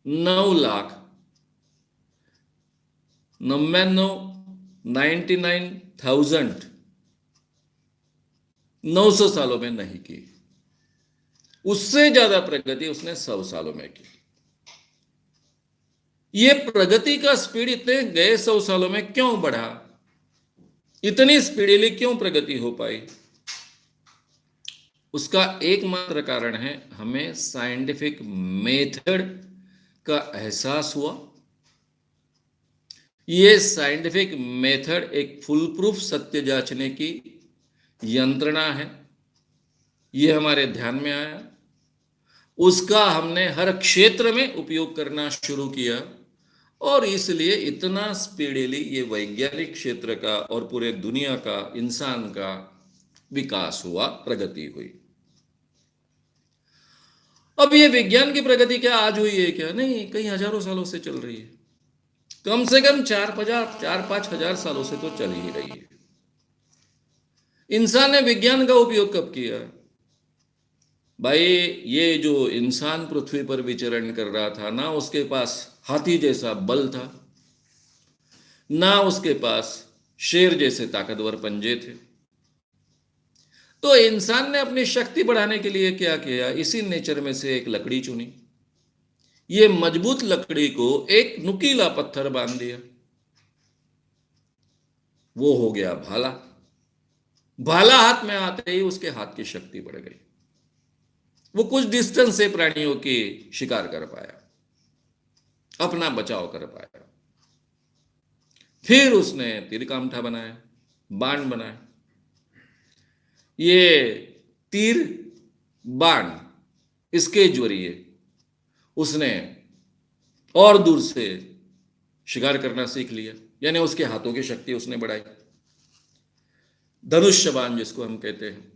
9,99,99,000 900 सालों में नहीं की, उससे ज्यादा प्रगति उसने 100 सालों में की। ये प्रगति का स्पीड इतने गए 100 सालों में क्यों बढ़ा, इतनी स्पीडीली क्यों प्रगति हो पाई? उसका एकमात्र कारण है, हमें साइंटिफिक मेथड का एहसास हुआ। ये साइंटिफिक मेथड एक फुल प्रूफ सत्य जांचने की यंत्रणा है, ये हमारे ध्यान में आया, उसका हमने हर क्षेत्र में उपयोग करना शुरू किया, और इसलिए इतना स्पीडीली ये वैज्ञानिक क्षेत्र का और पूरे दुनिया का, इंसान का विकास हुआ, प्रगति हुई। अब ये विज्ञान की प्रगति क्या आज हुई है क्या? नहीं, कई हजारों सालों से चल रही है। कम से कम 4-5 हजार सालों से तो चल ही रही है। इंसान ने विज्ञान का उपयोग कब किया? भाई, ये जो इंसान पृथ्वी पर विचरण कर रहा था, ना उसके पास हाथी जैसा बल था, ना उसके पास शेर जैसे ताकतवर पंजे थे। तो इंसान ने अपनी शक्ति बढ़ाने के लिए क्या किया? इसी नेचर में से एक लकड़ी चुनी। ये मजबूत लकड़ी को एक नुकीला पत्थर बांध दिया, वो हो गया भाला। भाला हाथ में आते ही उसके हाथ की शक्ति बढ़ गई, वो कुछ डिस्टेंस से प्राणियों की शिकार कर पाया, अपना बचाव कर पाया। फिर उसने तीर कामठा बनाया, बाण बनाया। ये तीर बाण, इसके जरिए उसने और दूर से शिकार करना सीख लिया, यानी उसके हाथों की शक्ति उसने बढ़ाई। धनुष्य बाण जिसको हम कहते हैं।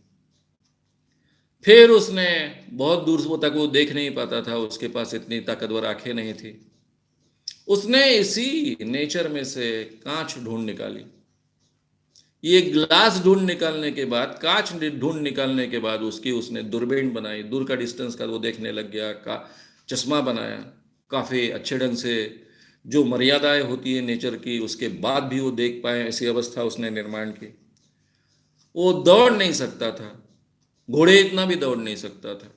फिर उसने बहुत दूर तक वो देख नहीं पाता था, उसके पास इतनी ताकतवर आंखें नहीं थी। उसने इसी नेचर में से कांच ढूंढ निकाली। ये ग्लास ढूंढ निकालने के बाद, कांच ढूंढ निकालने के बाद उसने दूरबीन बनाई, दूर का डिस्टेंस का वो देखने लग गया। का चश्मा बनाया, काफ़ी अच्छे ढंग से, जो मर्यादाएं होती है नेचर की, उसके बाद भी वो देख पाए, ऐसी अवस्था उसने निर्माण की। वो दौड़ नहीं सकता था, घोड़े इतना भी दौड़ नहीं सकता था,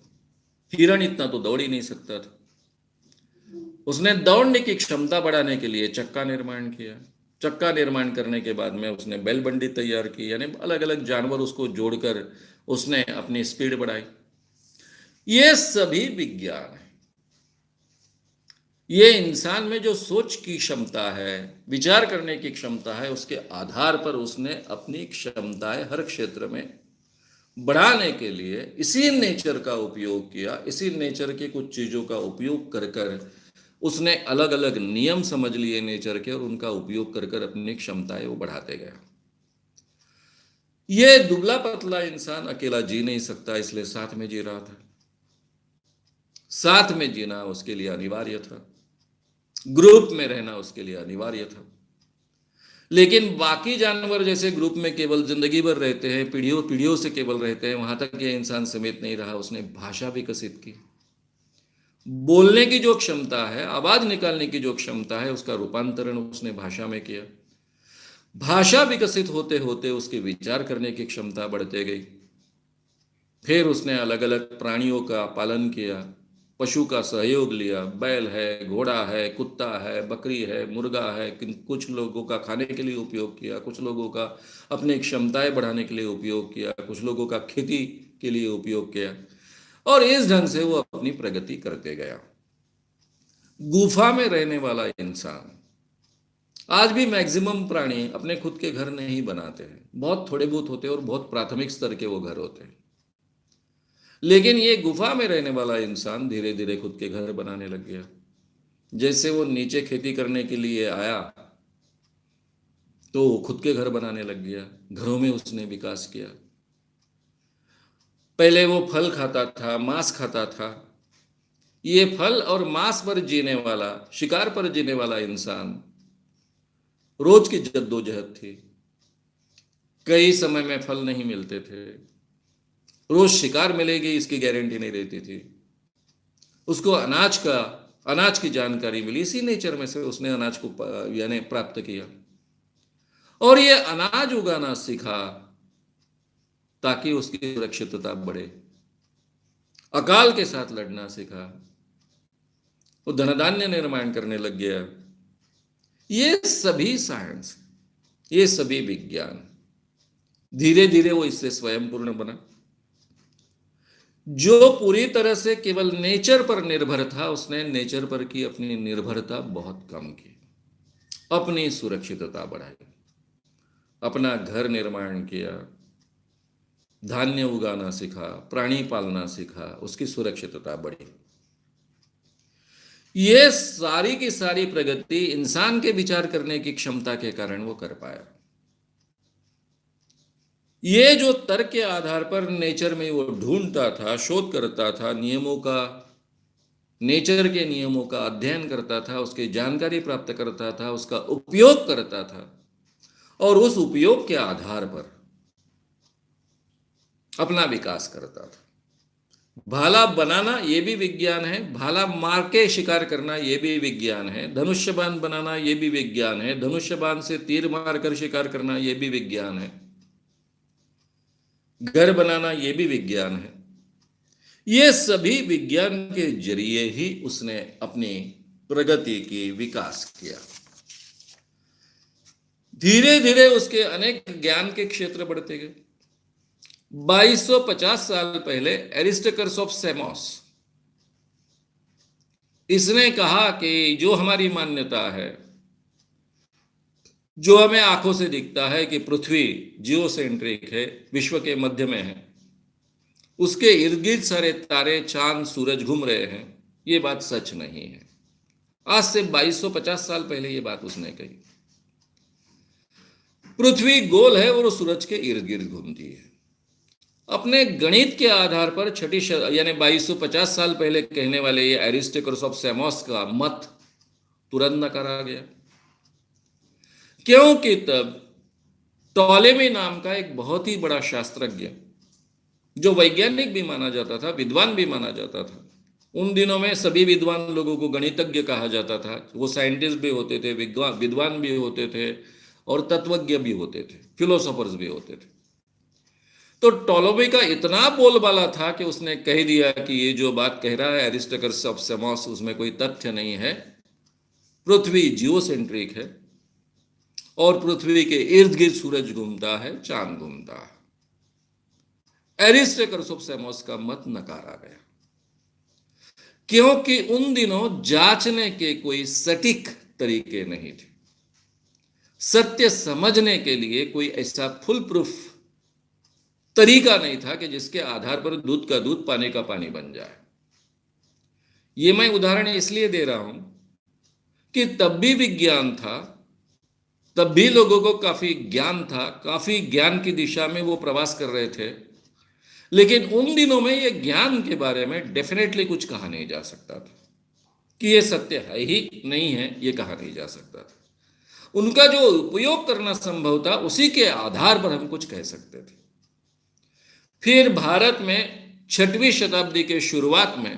हिरण इतना तो दौड़ ही नहीं सकता था। उसने दौड़ने की क्षमता बढ़ाने के लिए चक्का निर्माण किया। चक्का निर्माण करने के बाद में उसने बैलबंडी तैयार की, यानी अलग अलग जानवर उसको जोड़कर उसने अपनी स्पीड बढ़ाई। ये सभी विज्ञान है। ये इंसान में जो सोच की क्षमता है, विचार करने की क्षमता है, उसके आधार पर उसने अपनी क्षमताएं हर क्षेत्र में बढ़ाने के लिए इसी नेचर का उपयोग किया। इसी नेचर की कुछ चीजों का उपयोग कर कर उसने अलग अलग नियम समझ लिए नेचर के, और उनका उपयोग कर कर अपनी क्षमताएं वो बढ़ाते गया। ये दुबला पतला इंसान अकेला जी नहीं सकता, इसलिए साथ में जी रहा था। साथ में जीना उसके लिए अनिवार्य था, ग्रुप में रहना उसके लिए अनिवार्य था। लेकिन बाकी जानवर जैसे ग्रुप में केवल जिंदगी भर रहते हैं, पीढ़ियों पीढ़ियों से केवल रहते हैं, वहां तक ये इंसान समेत नहीं रहा। उसने भाषा विकसित की। बोलने की जो क्षमता है, आवाज निकालने की जो क्षमता है, उसका रूपांतरण उसने भाषा में किया। भाषा विकसित होते होते उसके विचार करने की क्षमता बढ़ते गई। फिर उसने अलग अलग प्राणियों का पालन किया, पशु का सहयोग लिया। बैल है, घोड़ा है, कुत्ता है, बकरी है, मुर्गा है। कुछ लोगों का खाने के लिए उपयोग किया, कुछ लोगों का अपनी क्षमताएं बढ़ाने के लिए उपयोग किया, कुछ लोगों का खेती के लिए उपयोग किया, और इस ढंग से वो अपनी प्रगति करते गया। गुफा में रहने वाला इंसान, आज भी मैक्सिमम प्राणी अपने खुद के घर नहीं बनाते हैं, बहुत थोड़े बहुत होते हैं और बहुत प्राथमिक स्तर के वो घर होते हैं। लेकिन ये गुफा में रहने वाला इंसान धीरे धीरे खुद के घर बनाने लग गया। जैसे वो नीचे खेती करने के लिए आया तो खुद के घर बनाने लग गया, घरों में उसने विकास किया। पहले वो फल खाता था, मांस खाता था। ये फल और मांस पर जीने वाला, शिकार पर जीने वाला इंसान, रोज की जद्दोजहद थी। कई समय में फल नहीं मिलते थे, रोज शिकार मिलेगी इसकी गारंटी नहीं रहती थी। उसको अनाज की जानकारी मिली, इसी नेचर में से उसने अनाज को यानी प्राप्त किया, और ये अनाज उगाना सीखा। ताकि उसकी सुरक्षितता बढ़े। अकाल के साथ लड़ना सीखा, वो धनधान्य निर्माण करने लग गया। ये सभी साइंस, ये सभी विज्ञान, धीरे धीरे वो इससे स्वयं पूर्ण बना। जो पूरी तरह से केवल नेचर पर निर्भर था, उसने नेचर पर की अपनी निर्भरता बहुत कम की, अपनी सुरक्षितता बढ़ाई, अपना घर निर्माण किया, धान्य उगाना सीखा, प्राणी पालना सीखा, उसकी सुरक्षितता बढ़ी। ये सारी की सारी प्रगति इंसान के विचार करने की क्षमता के कारण वो कर पाया। ये जो तर्क के आधार पर नेचर में वो ढूंढता था, शोध करता था, नियमों का, नेचर के नियमों का अध्ययन करता था, उसकी जानकारी प्राप्त करता था, उसका उपयोग करता था, और उस उपयोग के आधार पर अपना विकास करता था। भाला बनाना ये भी विज्ञान है, भाला मार के शिकार करना ये भी विज्ञान है, धनुष्यबाण बनाना ये भी विज्ञान है, धनुष्यबाण से तीर मारकर शिकार करना ये भी विज्ञान है, घर बनाना ये भी विज्ञान है। ये सभी विज्ञान के जरिए ही उसने अपनी प्रगति की, विकास किया। धीरे धीरे उसके अनेक ज्ञान के क्षेत्र बढ़ते गए। 2250 साल पहले एरिस्टोकर्स ऑफ सेमोस, इसने कहा कि जो हमारी मान्यता है, जो हमें आंखों से दिखता है कि पृथ्वी जियोसेंट्रिक है, विश्व के मध्य में है, उसके इर्द गिर्द सारे तारे, चांद, सूरज घूम रहे हैं, ये बात सच नहीं है। आज से 2250 साल पहले ये बात उसने कही। पृथ्वी गोल है और सूरज के इर्द गिर्द घूमती है। अपने गणित के आधार पर छठी यानी 2250 साल पहले कहने वाले ये एरिस्टोकर्स ऑफ सेमोस का मत तुरंत नकारा गया, क्योंकि तब टॉलेमी नाम का एक बहुत ही बड़ा शास्त्रज्ञ, जो वैज्ञानिक भी माना जाता था, विद्वान भी माना जाता था, उन दिनों में सभी विद्वान लोगों को गणितज्ञ कहा जाता था। वो साइंटिस्ट भी होते थे, विद्वान भी होते थे, और तत्वज्ञ भी होते थे, फिलोसोफर्स भी होते थे। तो टॉलेमी का इतना बोलबाला था कि उसने कह दिया कि ये जो बात कह रहा है एरिस्टोकर्स ऑफ सेमोस, उसमें कोई तथ्य नहीं है। पृथ्वी जियोसेंट्रिक है और पृथ्वी के इर्द गिर्द सूरज घूमता है, चांद घूमता है। एरिस्टोकर्स ऑफ सेमोस का मत नकारा गया, क्योंकि उन दिनों जांचने के कोई सटीक तरीके नहीं थे। सत्य समझने के लिए कोई ऐसा फुल प्रूफ तरीका नहीं था कि जिसके आधार पर दूध का दूध, पानी का पानी बन जाए। ये मैं उदाहरण इसलिए दे रहा हूं कि तब भी विज्ञान था, तब भी लोगों को काफी ज्ञान था, काफी ज्ञान की दिशा में वो प्रवास कर रहे थे, लेकिन उन दिनों में ये ज्ञान के बारे में डेफिनेटली कुछ कहा नहीं जा सकता था कि ये सत्य है ही नहीं है, ये कहा नहीं जा सकता था। उनका जो उपयोग करना संभव था, उसी के आधार पर हम कुछ कह सकते थे। फिर भारत में 6वीं शताब्दी के शुरुआत में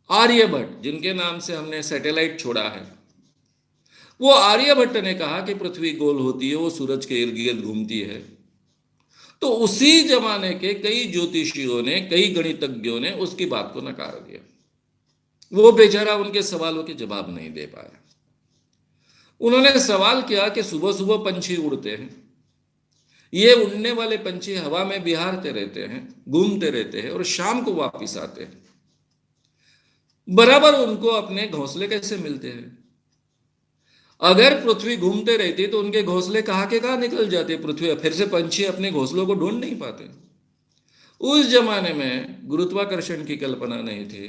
आर्यभट्ट, जिनके नाम से हमने सैटेलाइट छोड़ा है, वो आर्यभट्ट ने कहा कि पृथ्वी गोल होती है, वो सूरज के इर्द गिर्द घूमती है। तो उसी जमाने के कई ज्योतिषियों ने, कई गणितज्ञों ने उसकी बात को नकार दिया। वो बेचारा उनके सवालों के जवाब नहीं दे पाया। उन्होंने सवाल किया कि सुबह सुबह पंछी उड़ते हैं, ये उड़ने वाले पंछी हवा में विहारते रहते हैं, घूमते रहते हैं, और शाम को वापस आते हैं, बराबर उनको अपने घोंसले कैसे मिलते हैं? अगर पृथ्वी घूमते रहती तो उनके घोंसले कहाँ के कहाँ निकल जाते पृथ्वी, फिर से पंछी अपने घोंसलों को ढूंढ नहीं पाते। उस जमाने में गुरुत्वाकर्षण की कल्पना नहीं थी।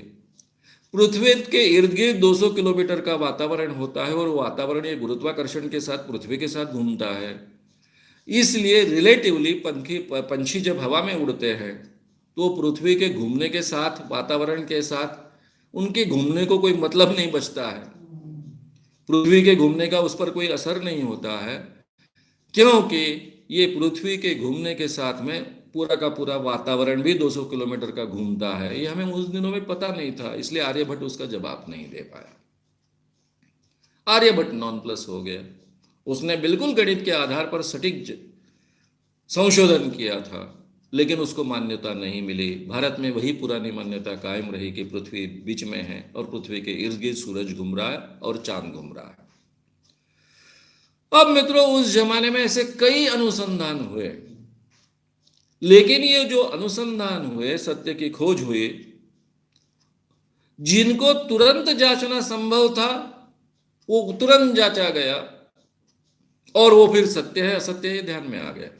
पृथ्वी के इर्द गिर्द 200 किलोमीटर का वातावरण होता है, और वातावरण ये गुरुत्वाकर्षण के साथ, पृथ्वी के साथ घूमता है। इसलिए रिलेटिवली पंछी जब हवा में उड़ते हैं तो पृथ्वी के घूमने के साथ, वातावरण के साथ उनके घूमने को कोई मतलब नहीं बचता है। पृथ्वी के घूमने का उस पर कोई असर नहीं होता है, क्योंकि ये पृथ्वी के घूमने के साथ में पूरा का पूरा वातावरण भी 200 किलोमीटर का घूमता है। ये हमें उस दिनों में पता नहीं था, इसलिए आर्यभट्ट उसका जवाब नहीं दे पाया। आर्यभट्ट नॉन प्लस हो गया। उसने बिल्कुल गणित के आधार पर सटीक संशोधन किया था, लेकिन उसको मान्यता नहीं मिली। भारत में वही पुरानी मान्यता कायम रही कि पृथ्वी बीच में है और पृथ्वी के इर्द गिर्द सूरज घूम रहा है और चांद घूम रहा है। अब मित्रों, उस जमाने में ऐसे कई अनुसंधान हुए, लेकिन ये जो अनुसंधान हुए, सत्य की खोज हुई, जिनको तुरंत जांचना संभव था वो तुरंत जांचा गया और वो फिर सत्य है असत्य है ध्यान में आ गया।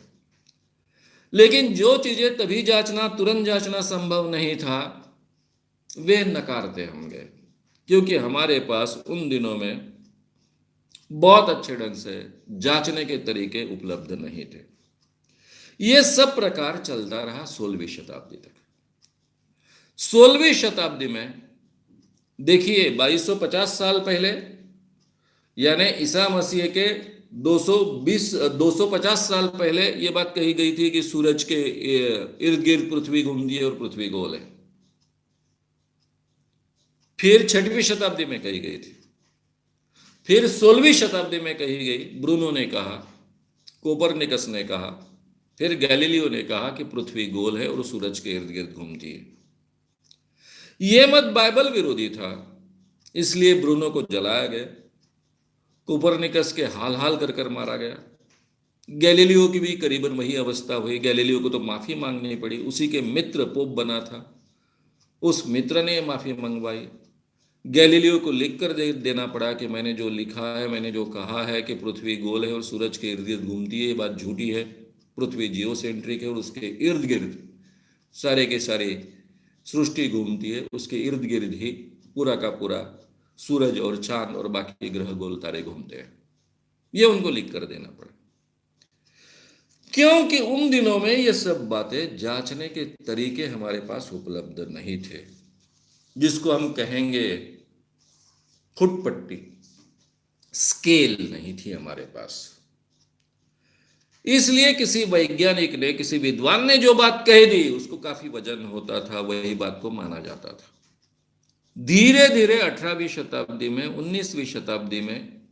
लेकिन जो चीजें तभी जांचना, तुरंत जांचना संभव नहीं था, वे नकारते हम गए, क्योंकि हमारे पास उन दिनों में बहुत अच्छे ढंग से जांचने के तरीके उपलब्ध नहीं थे। यह सब प्रकार चलता रहा 16वीं शताब्दी तक। 16वीं शताब्दी में देखिए, 2250 साल पहले, यानी ईसा मसीह के 250 साल पहले यह बात कही गई थी कि सूरज के इर्द गिर्द पृथ्वी घूमती है और पृथ्वी गोल है। फिर 6वीं शताब्दी में कही गई थी, फिर 16वीं शताब्दी में कही गई, ब्रूनो ने कहा, कोपरनिकस ने कहा, फिर गैलीलियो ने कहा कि पृथ्वी गोल है और सूरज के इर्द गिर्द घूमती है। यह मत बाइबल विरोधी था, इसलिए ब्रूनो को जलाया गया, कोपरनिकस के हाल हाल कर मारा गया। गैलीलियो की भी करीबन वही अवस्था हुई। गैलीलियो को तो माफी मांगनी पड़ी, उसी के मित्र पोप बना था, उस मित्र ने माफी मंगवाई। गैलीलियो को लिख कर देना पड़ा कि मैंने जो लिखा है, मैंने जो कहा है कि पृथ्वी गोल है और सूरज के इर्द गिर्द घूमती है, ये बात झूठी है। पृथ्वी जियोसेंट्रिक है और उसके इर्द गिर्द सारे के सारे सृष्टि घूमती है, उसके इर्द गिर्द ही पूरा का पूरा सूरज और चांद और बाकी ग्रह गोल तारे घूमते हैं। ये उनको लिख कर देना पड़ा, क्योंकि उन दिनों में ये सब बातें जांचने के तरीके हमारे पास उपलब्ध नहीं थे, जिसको हम कहेंगे फुटपट्टी, स्केल नहीं थी हमारे पास। इसलिए किसी वैज्ञानिक ने, किसी विद्वान ने जो बात कह दी, उसको काफी वजन होता था, वही बात को माना जाता था। धीरे धीरे 18वीं शताब्दी में, 19वीं शताब्दी में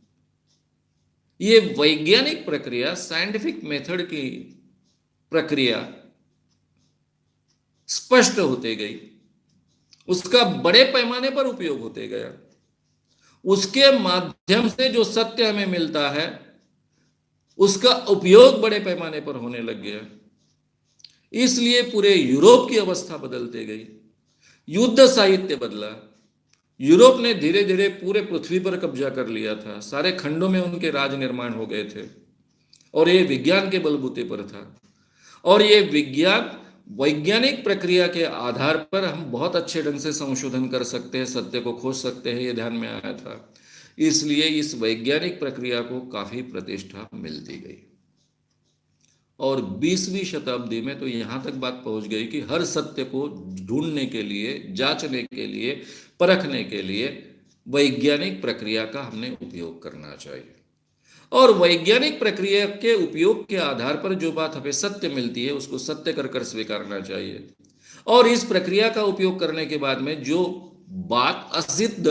ये वैज्ञानिक प्रक्रिया, साइंटिफिक मेथड की प्रक्रिया स्पष्ट होते गई, उसका बड़े पैमाने पर उपयोग होते गया। उसके माध्यम से जो सत्य हमें मिलता है, उसका उपयोग बड़े पैमाने पर होने लग गया। इसलिए पूरे यूरोप की अवस्था बदलते गई, युद्ध साहित्य बदला। यूरोप ने धीरे धीरे पूरे पृथ्वी पर कब्जा कर लिया था, सारे खंडों में उनके राज निर्माण हो गए थे, और ये विज्ञान के बलबूते पर था। और ये विज्ञान, वैज्ञानिक प्रक्रिया के आधार पर हम बहुत अच्छे ढंग से संशोधन कर सकते हैं, सत्य को खोज सकते हैं, ये ध्यान में आया था। इसलिए इस वैज्ञानिक प्रक्रिया को काफी प्रतिष्ठा मिलती गई। और 20वीं शताब्दी में तो यहां तक बात पहुंच गई कि हर सत्य को ढूंढने के लिए, जांचने के लिए, परखने के लिए वैज्ञानिक प्रक्रिया का हमने उपयोग करना चाहिए। और वैज्ञानिक प्रक्रिया के उपयोग के आधार पर जो बात हमें सत्य मिलती है, उसको सत्य कर स्वीकारना चाहिए। और इस प्रक्रिया का उपयोग करने के बाद में जो बात असिद्ध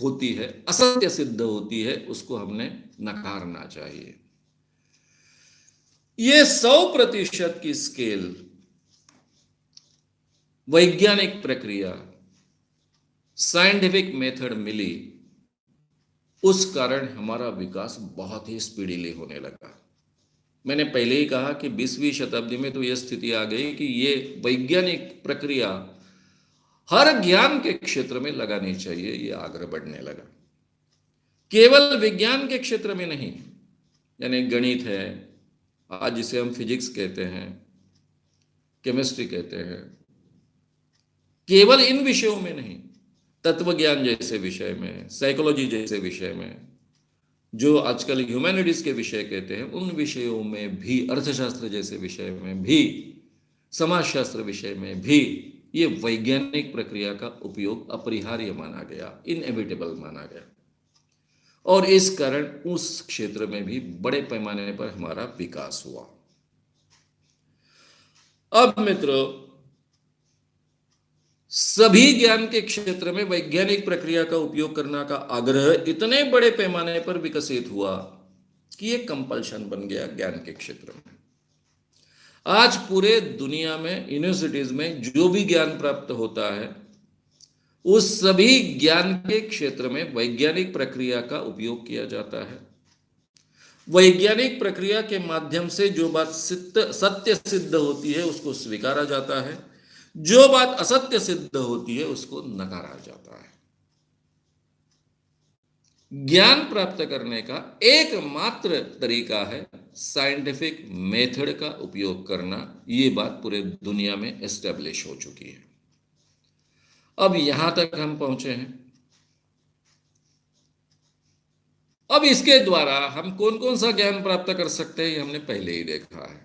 होती है, असत्य सिद्ध होती है, उसको हमने नकारना चाहिए। ये 100% की स्केल, वैज्ञानिक प्रक्रिया, साइंटिफिक मेथड मिली, उस कारण हमारा विकास बहुत ही स्पीडीली होने लगा। मैंने पहले ही कहा कि 20वीं शताब्दी में तो यह स्थिति आ गई कि ये वैज्ञानिक प्रक्रिया हर ज्ञान के क्षेत्र में लगानी चाहिए, ये आग्रह बढ़ने लगा। केवल विज्ञान के क्षेत्र में नहीं, यानी गणित है, आज जिसे हम फिजिक्स कहते हैं, केमिस्ट्री कहते हैं, केवल इन विषयों में नहीं, तत्व ज्ञान जैसे विषय में, साइकोलॉजी जैसे विषय में, जो आजकल ह्यूमैनिटीज के विषय कहते हैं, उन विषयों में भी, अर्थशास्त्र जैसे विषय में भी, समाजशास्त्र विषय में भी ये वैज्ञानिक प्रक्रिया का उपयोग अपरिहार्य माना गया, इनएविटेबल माना गया। और इस कारण उस क्षेत्र में भी बड़े पैमाने पर हमारा विकास हुआ। अब मित्रों, सभी ज्ञान के क्षेत्र में वैज्ञानिक प्रक्रिया का उपयोग करने का आग्रह इतने बड़े पैमाने पर विकसित हुआ कि यह कंपल्शन बन गया ज्ञान के क्षेत्र में। आज पूरे दुनिया में यूनिवर्सिटीज में जो भी ज्ञान प्राप्त होता है, उस सभी ज्ञान के क्षेत्र में वैज्ञानिक प्रक्रिया का उपयोग किया जाता है। वैज्ञानिक प्रक्रिया के माध्यम से जो बात सत्य सिद्ध होती है उसको स्वीकारा जाता है, जो बात असत्य सिद्ध होती है उसको नकारा जाता है। ज्ञान प्राप्त करने का एकमात्र तरीका है साइंटिफिक मेथड का उपयोग करना। ये बात पूरे दुनिया में एस्टेब्लिश हो चुकी है। अब यहां तक हम पहुंचे हैं। अब इसके द्वारा हम कौन कौन सा ज्ञान प्राप्त कर सकते हैं, ये हमने पहले ही देखा है।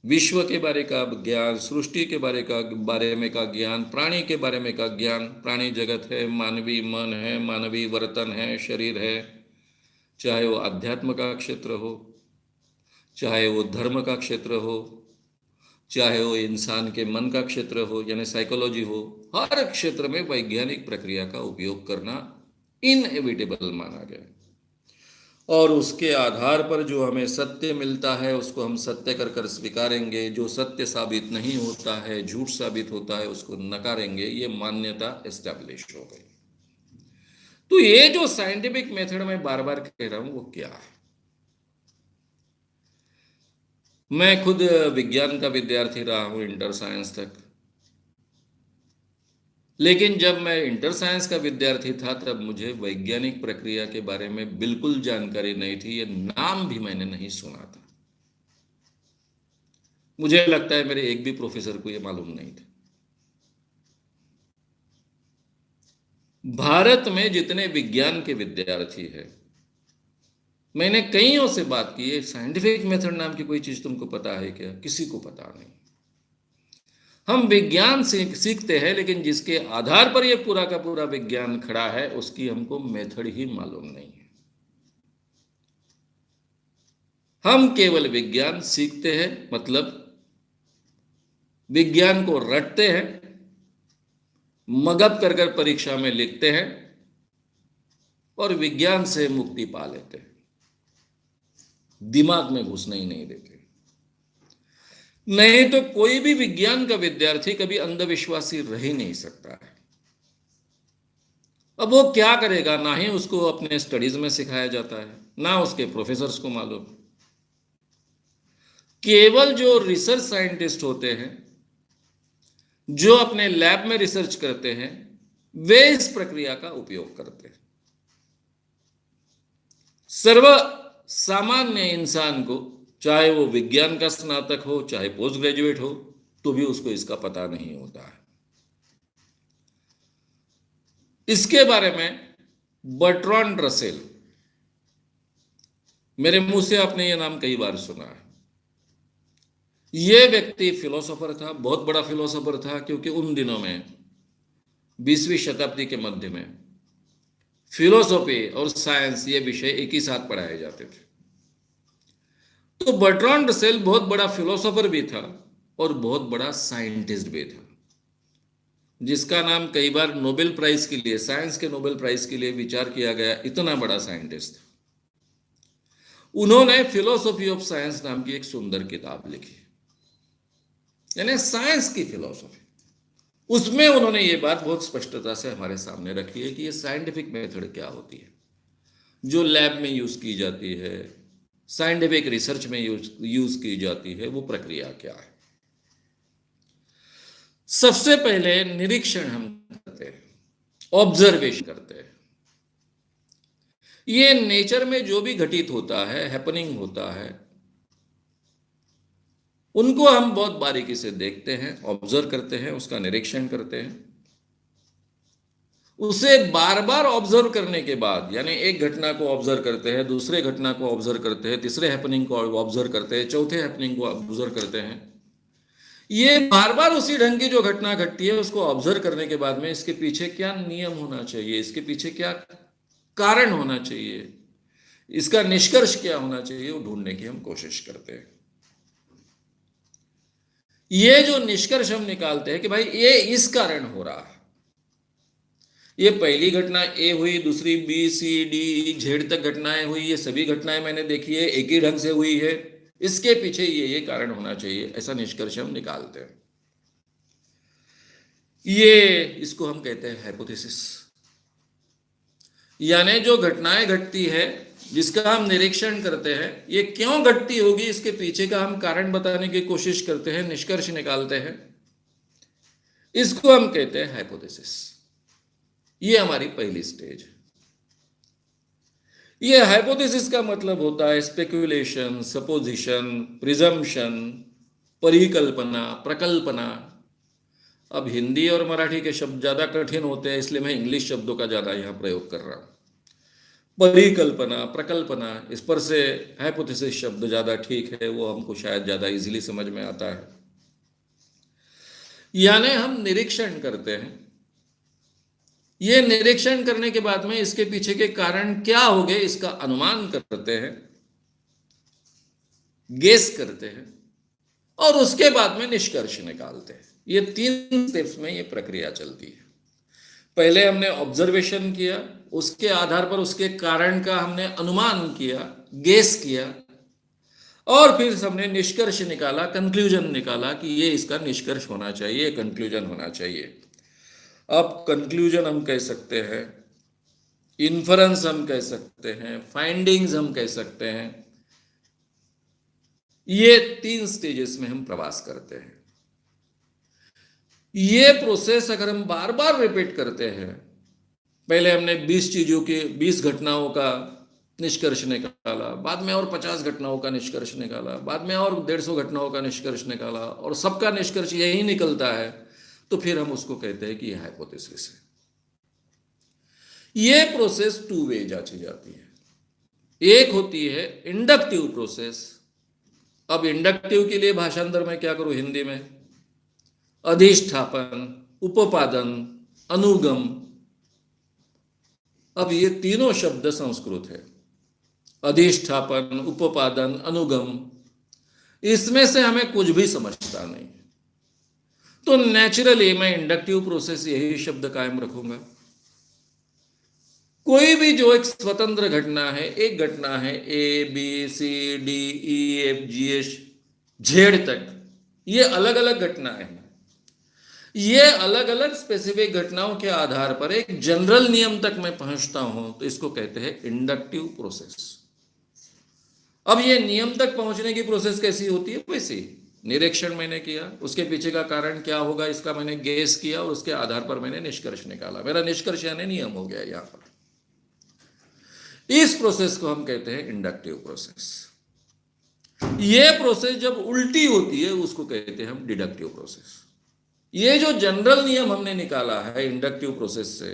विश्व के बारे का ज्ञान, सृष्टि के बारे में का ज्ञान, प्राणी के बारे में का ज्ञान, प्राणी जगत है, मानवीय मन है, मानवीय वर्तन है, शरीर है, चाहे वो अध्यात्म का क्षेत्र हो, चाहे वो धर्म का क्षेत्र हो, चाहे वो इंसान के मन का क्षेत्र हो यानी साइकोलॉजी हो, हर क्षेत्र में वैज्ञानिक प्रक्रिया का उपयोग करना इनएविटेबल माना गया। और उसके आधार पर जो हमें सत्य मिलता है उसको हम सत्य कर कर स्वीकारेंगे, जो सत्य साबित नहीं होता है, झूठ साबित होता है, उसको नकारेंगे। ये मान्यता एस्टैब्लिश हो गई। तो ये जो साइंटिफिक मेथड मैं बार बार कह रहा हूं वो क्या है? मैं खुद विज्ञान का विद्यार्थी रहा हूं इंटर साइंस तक, लेकिन जब मैं इंटर साइंस का विद्यार्थी था तब मुझे वैज्ञानिक प्रक्रिया के बारे में बिल्कुल जानकारी नहीं थी। ये नाम भी मैंने नहीं सुना था। मुझे लगता है मेरे एक भी प्रोफेसर को ये मालूम नहीं था। भारत में जितने विज्ञान के विद्यार्थी हैं, मैंने कईयों से बात की, है साइंटिफिक मेथड नाम की कोई चीज तुमको पता है क्या? किसी को पता नहीं। हम विज्ञान सीखते हैं, लेकिन जिसके आधार पर यह पूरा का पूरा विज्ञान खड़ा है उसकी हमको मेथड ही मालूम नहीं है। हम केवल विज्ञान सीखते हैं, मतलब विज्ञान को रटते हैं, मगअप कर कर परीक्षा में लिखते हैं और विज्ञान से मुक्ति पा लेते हैं। दिमाग में घुसने ही नहीं देते। नहीं तो कोई भी विज्ञान का विद्यार्थी कभी अंधविश्वासी रह ही नहीं सकता है। अब वो क्या करेगा? ना ही उसको अपने स्टडीज में सिखाया जाता है, ना उसके प्रोफेसर्स को मालूम। केवल जो रिसर्च साइंटिस्ट होते हैं, जो अपने लैब में रिसर्च करते हैं, वे इस प्रक्रिया का उपयोग करते हैं। सर्व सामान्य इंसान को, चाहे वो विज्ञान का स्नातक हो, चाहे पोस्ट ग्रेजुएट हो, तो भी उसको इसका पता नहीं होता है। इसके बारे में बर्ट्रांड रसेल, मेरे मुंह से आपने ये नाम कई बार सुना है। ये व्यक्ति फिलोसोफर था, बहुत बड़ा फिलोसोफर था, क्योंकि उन दिनों में 20वीं शताब्दी के मध्य में फिलोसॉफी और साइंस ये विषय एक ही साथ पढ़ाए जाते थे। तो बर्ट्रांड रसेल बहुत बड़ा फिलोसोफर भी था और बहुत बड़ा साइंटिस्ट भी था, जिसका नाम कई बार नोबेल प्राइज के लिए, साइंस के नोबेल प्राइज के लिए विचार किया गया। इतना बड़ा साइंटिस्ट था। उन्होंने फिलोसॉफी ऑफ साइंस नाम की एक सुंदर किताब लिखी, यानी साइंस की फिलोसॉफी। उसमें उन्होंने ये बात बहुत स्पष्टता से हमारे सामने रखी है कि ये साइंटिफिक मेथड क्या होती है, जो लैब में यूज की जाती है, साइंटिफिक रिसर्च में यूज की जाती है, वो प्रक्रिया क्या है। सबसे पहले निरीक्षण हम करते हैं, ऑब्जर्वेशन करते हैं। ये नेचर में जो भी घटित होता है, हैपनिंग होता है, उनको हम बहुत बारीकी से देखते हैं, ऑब्जर्व करते हैं, उसका निरीक्षण करते हैं। उसे बार बार ऑब्जर्व करने के बाद, यानी एक घटना को ऑब्जर्व करते हैं, दूसरे घटना को ऑब्जर्व करते हैं, तीसरे हैपनिंग को ऑब्जर्व करते हैं, चौथे हैपनिंग को ऑब्जर्व करते हैं। ये बार बार उसी ढंग की जो घटना घटती है उसको ऑब्जर्व करने के बाद में इसके पीछे क्या नियम होना चाहिए, इसके पीछे क्या कारण होना चाहिए, इसका निष्कर्ष क्या होना चाहिए, वो ढूंढने की हम कोशिश करते हैं। ये जो निष्कर्ष हम निकालते हैं कि भाई ये इस कारण हो रहा है, ये पहली घटना ए हुई, दूसरी बी, सी, डी, जेड तक घटनाएं हुई, ये सभी घटनाएं मैंने देखी है, एक ही ढंग से हुई है, इसके पीछे ये कारण होना चाहिए, ऐसा निष्कर्ष हम निकालते हैं। इसको हम कहते हैं हाइपोथेसिस। यानी जो घटनाएं घटती है, जिसका हम निरीक्षण करते हैं, ये क्यों घटती होगी, इसके पीछे का हम कारण बताने की कोशिश करते हैं, निष्कर्ष निकालते हैं। इसको हम कहते हैं हाइपोथेसिस। ये हमारी पहली स्टेज है। ये हाइपोथेसिस का मतलब होता है स्पेकुलेशन, सपोजिशन, प्रिजम्पशन, परिकल्पना, प्रकल्पना। अब हिंदी और मराठी के शब्द ज़्यादा कठिन होते हैं, इसलिए मैं इंग्लिश शब्दों का ज़्यादा यहाँ प्रयोग कर रहा हूँ। परिकल्पना, प्रकल्पना, इस पर से हाइपोथेसिस शब्द ज़्यादा ठीक है, वो हमको शायद ज़्यादा इजीली समझ में आता है। यानी हम निरीक्षण करते हैं, ये निरीक्षण करने के बाद में इसके पीछे के कारण क्या होंगे इसका अनुमान करते हैं, गेस करते हैं, और उसके बाद में निष्कर्ष निकालते हैं। ये 3 स्टेप्स में ये प्रक्रिया चलती है। पहले हमने ऑब्जर्वेशन किया, उसके आधार पर उसके कारण का हमने अनुमान किया, गेस किया, और फिर हमने निष्कर्ष निकाला, कंक्लूजन निकाला कि ये इसका निष्कर्ष होना चाहिए, कंक्लूजन होना चाहिए। अब कंक्लूजन हम कह सकते हैं, इन्फरेंस हम कह सकते हैं, फाइंडिंग्स हम कह सकते हैं। ये 3 स्टेजेस में हम प्रवास करते हैं। ये प्रोसेस अगर हम बार बार रिपीट करते हैं, पहले हमने 20 घटनाओं का निष्कर्ष निकाला, बाद में और 50 घटनाओं का निष्कर्ष निकाला, बाद में और 150 घटनाओं का निष्कर्ष निकाला, और सबका निष्कर्ष यही निकलता है, तो फिर हम उसको कहते हैं कि यह हाइपोथेसिस है। ये प्रोसेस 2 वे जांची जाती है। एक होती है इंडक्टिव प्रोसेस। अब इंडक्टिव के लिए भाषांतर में क्या करूं हिंदी में? अधिष्ठापन, उपोपादन, अनुगम। अब ये तीनों शब्द संस्कृत है। अधिष्ठापन, उपोपादन, अनुगम, इसमें से हमें कुछ भी समझता नहीं, तो नेचुरली मैं इंडक्टिव प्रोसेस यही शब्द कायम रखूंगा। कोई भी जो एक स्वतंत्र घटना है, एक घटना है A B C D E F G H Z तक, ये अलग अलग घटनाएं हैं। ये अलग अलग स्पेसिफिक घटनाओं के आधार पर एक जनरल नियम तक मैं पहुंचता हूं, तो इसको कहते हैं इंडक्टिव प्रोसेस। अब ये नियम तक पहुंचने की प्रोसेस कैसी होती है? वैसे निरीक्षण मैंने किया, उसके पीछे का कारण क्या होगा इसका मैंने गेस किया, और उसके आधार पर मैंने निष्कर्ष निकाला। मेरा निष्कर्ष यानी नियम हो गया यहां पर। इस प्रोसेस को हम कहते हैं इंडक्टिव प्रोसेस। ये प्रोसेस जब उल्टी होती है उसको कहते हैं हम डिडक्टिव प्रोसेस। ये जो जनरल नियम हमने निकाला है इंडक्टिव प्रोसेस से,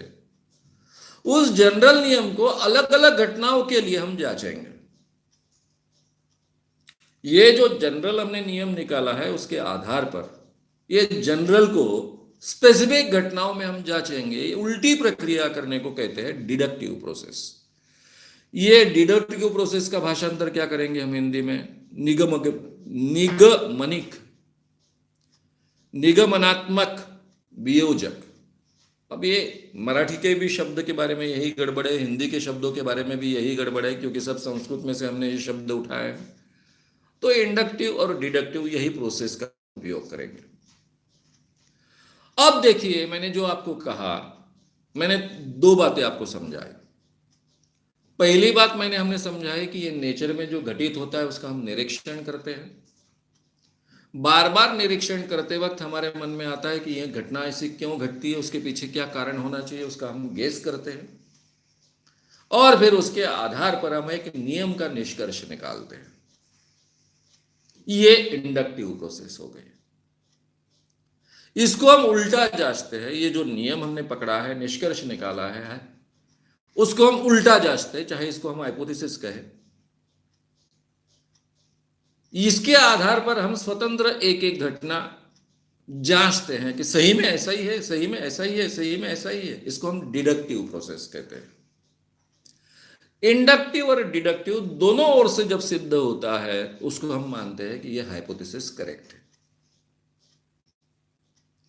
उस जनरल नियम को अलग अलग घटनाओं के लिए हम जांचेंगे। ये जो जनरल हमने नियम निकाला है उसके आधार पर ये जनरल को स्पेसिफिक घटनाओं में हम जांचेंगे। उल्टी प्रक्रिया करने को कहते हैं डिडक्टिव प्रोसेस। ये डिडक्टिव प्रोसेस का भाषांतर क्या करेंगे हम हिंदी में? निगमनात्मक वियोजक। अब ये मराठी के भी शब्द के बारे में यही गड़बड़ है, हिंदी के शब्दों के बारे में भी यही गड़बड़ है, क्योंकि सब संस्कृत में से हमने ये शब्द उठाए हैं। तो इंडक्टिव और डिडक्टिव यही प्रोसेस का उपयोग करेंगे। अब देखिए, मैंने जो आपको कहा, मैंने 2 बातें आपको समझाई। पहली बात हमने समझाई कि ये नेचर में जो घटित होता है उसका हम निरीक्षण करते हैं। बार बार निरीक्षण करते वक्त हमारे मन में आता है कि यह घटना ऐसी क्यों घटती है, उसके पीछे क्या कारण होना चाहिए, उसका हम गेस करते हैं, और फिर उसके आधार पर हम एक नियम का निष्कर्ष निकालते हैं। ये इंडक्टिव प्रोसेस हो गई। इसको हम उल्टा जांचते हैं। ये जो नियम हमने पकड़ा है, निष्कर्ष निकाला है, उसको हम उल्टा जांचते हैं, चाहे इसको हम हाइपोथेसिस कहें। इसके आधार पर हम स्वतंत्र एक एक घटना जांचते हैं कि सही में ऐसा ही है, सही में ऐसा ही है, सही में ऐसा ही है। इसको हम डिडक्टिव प्रोसेस कहते हैं। इंडक्टिव और डिडक्टिव दोनों ओर से जब सिद्ध होता है उसको हम मानते हैं कि यह हाइपोथेसिस करेक्ट है।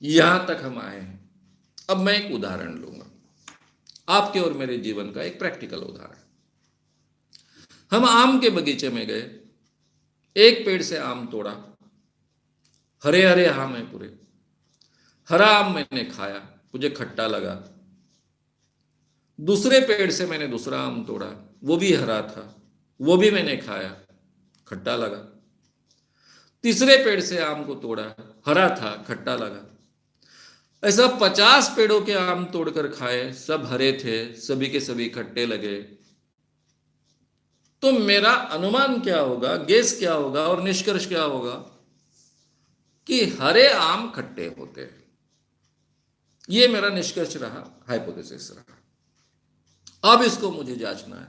यहां तक हम आए हैं। अब मैं एक उदाहरण लूंगा, आपके और मेरे जीवन का एक प्रैक्टिकल उदाहरण। हम आम के बगीचे में गए, एक पेड़ से आम तोड़ा, हरे हरे आम है पूरे, हरा आम मैंने खाया, मुझे खट्टा लगा। दूसरे पेड़ से मैंने दूसरा आम तोड़ा, वो भी हरा था, वो भी मैंने खाया, खट्टा लगा। तीसरे पेड़ से आम को तोड़ा, हरा था, खट्टा लगा। ऐसा 50 पेड़ों के आम तोड़कर खाए, सब हरे थे, सभी के सभी खट्टे लगे। तो मेरा अनुमान क्या होगा, गेस क्या होगा और निष्कर्ष क्या होगा कि हरे आम खट्टे होते हैं। ये मेरा निष्कर्ष रहा, हाइपोथेसिस रहा। अब इसको मुझे जांचना है।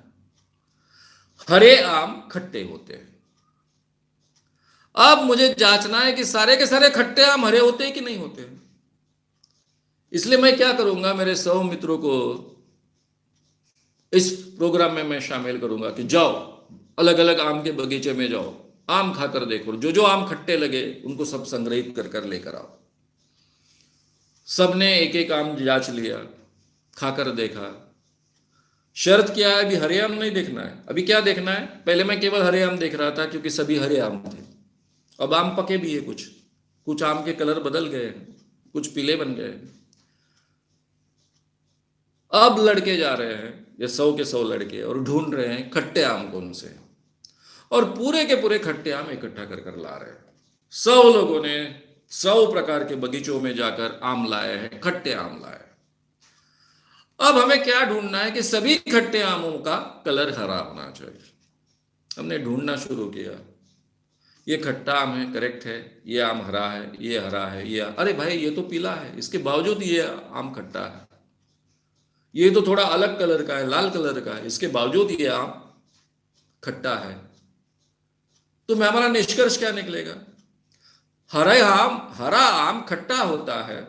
हरे आम खट्टे होते हैं। अब मुझे जांचना है कि सारे के सारे खट्टे आम हरे होते हैं कि नहीं होते हैं। इसलिए मैं क्या करूंगा, मेरे 100 मित्रों को इस प्रोग्राम में मैं शामिल करूंगा कि जाओ अलग अलग आम के बगीचे में जाओ, आम खाकर देखो, जो जो आम खट्टे लगे उनको सब संग्रहित कर कर लेकर आओ। सबने एक एक आम जांच लिया, खाकर देखा। शर्त क्या है, अभी हरे आम नहीं देखना है। अभी क्या देखना है, पहले मैं केवल हरे आम देख रहा था क्योंकि सभी हरे आम थे। अब आम पके भी है, कुछ आम के कलर बदल गए, कुछ पीले बन गए। अब लड़के जा रहे हैं, ये 100 के 100 लड़के, और ढूंढ रहे हैं खट्टे आम कौन से, और पूरे के पूरे खट्टे आम इकट्ठा कर कर ला रहे हैं। 100 लोगों ने 100 प्रकार के बगीचों में जाकर आम लाए हैं, खट्टे आम लाए। अब हमें क्या ढूंढना है कि सभी खट्टे आमों का कलर हरा होना चाहिए। हमने ढूंढना शुरू किया, ये खट्टा आम है, करेक्ट है, ये आम हरा है, ये हरा है, ये अरे भाई ये तो पीला है, इसके बावजूद ये आम खट्टा है। ये तो थोड़ा अलग कलर का है, लाल कलर का है, इसके बावजूद ये आम खट्टा है। तो हमारा निष्कर्ष क्या निकलेगा, हरा आम खट्टा होता है,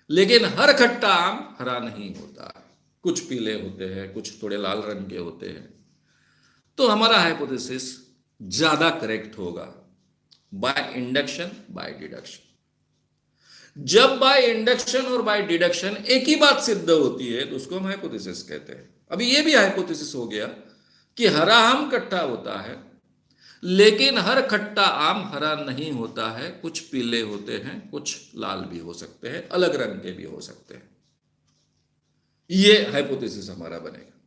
लेकिन हर खट्टा आम हरा नहीं होता है। कुछ पीले होते हैं, कुछ थोड़े लाल रंग के होते हैं। तो हमारा हाइपोथेसिस ज्यादा करेक्ट होगा बाय इंडक्शन बाय डिडक्शन। जब बाय इंडक्शन और बाय डिडक्शन एक ही बात सिद्ध होती है तो उसको हम हाइपोथेसिस कहते हैं। अभी ये भी हाइपोथेसिस हो गया कि हरा आम खट्टा होता है, लेकिन हर खट्टा आम हरा नहीं होता है, कुछ पीले होते हैं, कुछ लाल भी हो सकते हैं, अलग रंग के भी हो सकते हैं। ये हाइपोथेसिस हमारा बनेगा।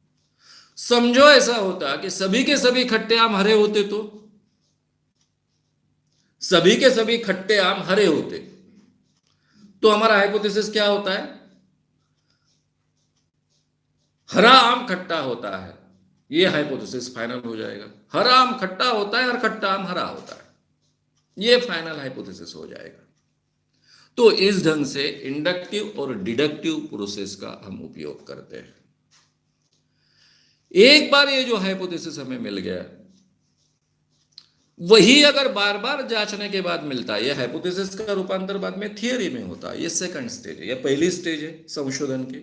समझो ऐसा होता कि सभी के सभी खट्टे आम हरे होते, तो सभी के सभी खट्टे आम हरे होते तो हमारा हाइपोथेसिस क्या होता है, हरा आम खट्टा होता है। ये हाइपोथेसिस फाइनल हो जाएगा। हरा आम खट्टा होता है, हर खट्टा आम हरा होता है, ये फाइनल हाइपोथेसिस हो जाएगा। तो इस ढंग से इंडक्टिव और डिडक्टिव प्रोसेस का हम उपयोग करते हैं। एक बार ये जो हाइपोथेसिस हमें मिल गया, वही अगर बार बार जांचने के बाद मिलता है, ये हाइपोथेसिस का रूपांतर बाद में थियरी में होता है। ये सेकंड स्टेज है, ये पहली स्टेज है संशोधन की,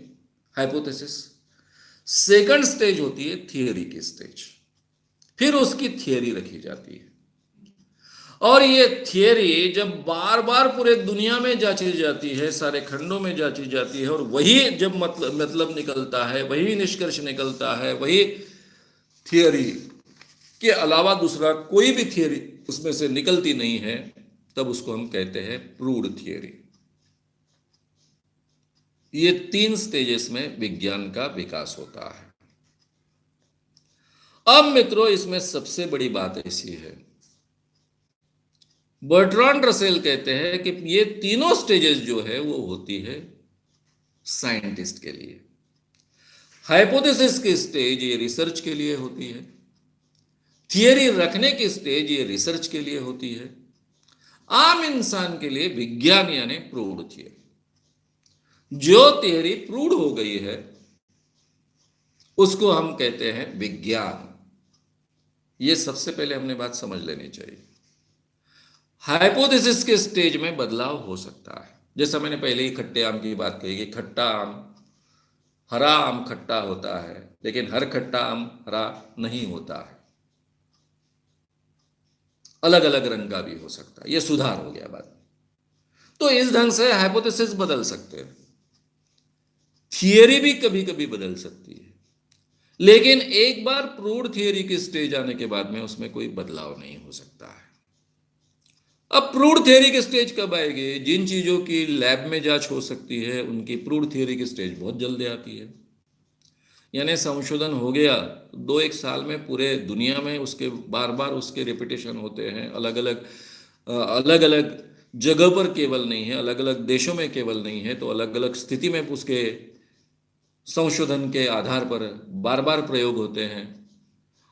हाइपोथेसिस। सेकंड स्टेज होती है थियरी की स्टेज, फिर उसकी थियरी रखी जाती है। और ये थियरी जब बार बार पूरे दुनिया में जांची जाती है, सारे खंडों में जांची जाती है, और वही जब मतलब निकलता है, वही निष्कर्ष निकलता है, वही थियरी के अलावा दूसरा कोई भी थियरी उसमें से निकलती नहीं है, तब उसको हम कहते हैं प्रूव्ड थियरी। ये 3 स्टेजेस में विज्ञान का विकास होता है। अब मित्रों, इसमें सबसे बड़ी बात ऐसी है, बर्ट्रांड रसेल कहते हैं कि ये तीनों स्टेजेस जो है वो होती है साइंटिस्ट के लिए। हाइपोथेसिस की स्टेज ये रिसर्च के लिए होती है, थियरी रखने की स्टेज ये रिसर्च के लिए होती है, आम इंसान के लिए विज्ञान यानी प्रूव्ड थियरी। जो थियरी प्रूव्ड हो गई है उसको हम कहते हैं विज्ञान। ये सबसे पहले हमने बात समझ लेनी चाहिए। हाइपोथेसिस के स्टेज में बदलाव हो सकता है, जैसा मैंने पहले ही खट्टे आम की बात कही कि खट्टा आम, हरा आम खट्टा होता है, लेकिन हर खट्टा आम हरा नहीं होता है, अलग अलग रंग का भी हो सकता है। ये सुधार हो गया बात। तो इस ढंग से हाइपोथेसिस बदल सकते हैं, थियरी भी कभी कभी बदल सकती है, लेकिन एक बार प्रूव्ड थियरी की स्टेज आने के बाद में उसमें कोई बदलाव नहीं हो सकता है। अब प्रूव्ड थियरी की स्टेज कब आएगी? जिन चीजों की लैब में जांच हो सकती है उनकी प्रूव्ड थियरी की स्टेज बहुत जल्दी आती है। यानी संशोधन हो गया, 2-1 साल में पूरे दुनिया में उसके बार बार उसके रिपीटेशन होते हैं, अलग अलग जगह पर केवल नहीं है, अलग अलग देशों में केवल नहीं है, तो अलग अलग स्थिति में उसके संशोधन के आधार पर बार बार प्रयोग होते हैं।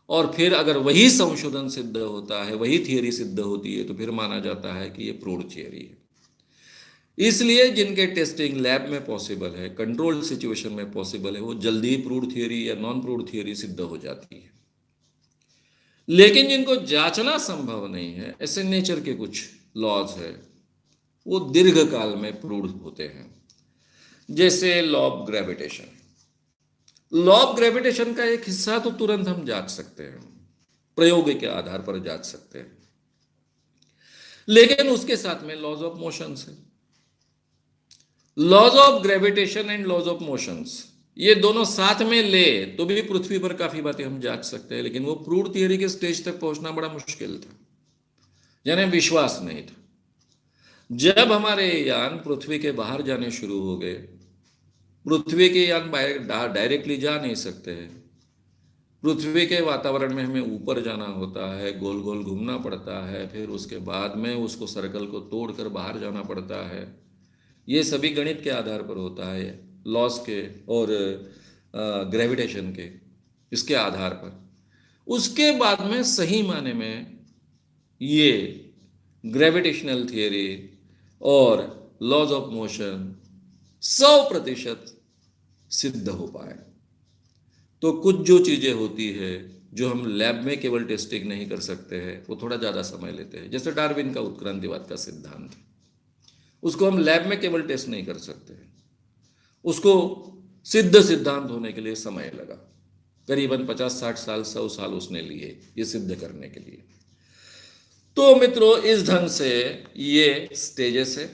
और फिर अगर वही संशोधन सिद्ध होता है, वही थियरी सिद्ध होती है, तो फिर माना जाता है कि ये प्रूव्ड थियरी है। इसलिए जिनके टेस्टिंग लैब में पॉसिबल है, कंट्रोल्ड सिचुएशन में पॉसिबल है, वो जल्दी प्रूव्ड थियरी या नॉन प्रूव्ड थियरी सिद्ध हो जाती है। लेकिन जिनको जांचना संभव नहीं है, ऐसे नेचर के कुछ लॉज है, वो दीर्घ काल में प्रूव्ड होते हैं। जैसे law of gravitation. Law of gravitation का एक हिस्सा तो तुरंत हम जांच सकते हैं, प्रयोग के आधार पर जांच सकते हैं, लेकिन उसके साथ में लॉज ऑफ मोशन है। Laws of gravitation and laws of motions, ये दोनों साथ में ले तो भी पृथ्वी पर काफी बातें हम जांच सकते हैं, लेकिन वो प्रूव्ड थियरी के स्टेज तक पहुंचना बड़ा मुश्किल था, यानी विश्वास नहीं था। जब हमारे यान पृथ्वी के बाहर जाने शुरू हो गए, पृथ्वी के यान डायरेक्टली जा नहीं सकते हैं, पृथ्वी के वातावरण में हमें ऊपर जाना होता है, गोल गोल घूमना पड़ता है, फिर उसके बाद में उसको सर्कल को तोड़कर बाहर जाना पड़ता है। ये सभी गणित के आधार पर होता है, लॉस के और ग्रेविटेशन के, इसके आधार पर। उसके बाद में सही माने में ये ग्रेविटेशनल थियरी और लॉज ऑफ मोशन 100% सिद्ध हो पाए। तो कुछ जो चीजें होती है जो हम लैब में केवल टेस्टिंग नहीं कर सकते हैं, वो थोड़ा ज्यादा समय लेते हैं। जैसे डार्विन का उत्क्रांतिवाद का सिद्धांत, उसको हम लैब में केवल टेस्ट नहीं कर सकते, उसको सिद्ध सिद्धांत होने के लिए समय लगा, करीबन 50-60 साल 100 साल उसने लिए ये सिद्ध करने के लिए। तो मित्रों, इस ढंग से ये स्टेजेस है।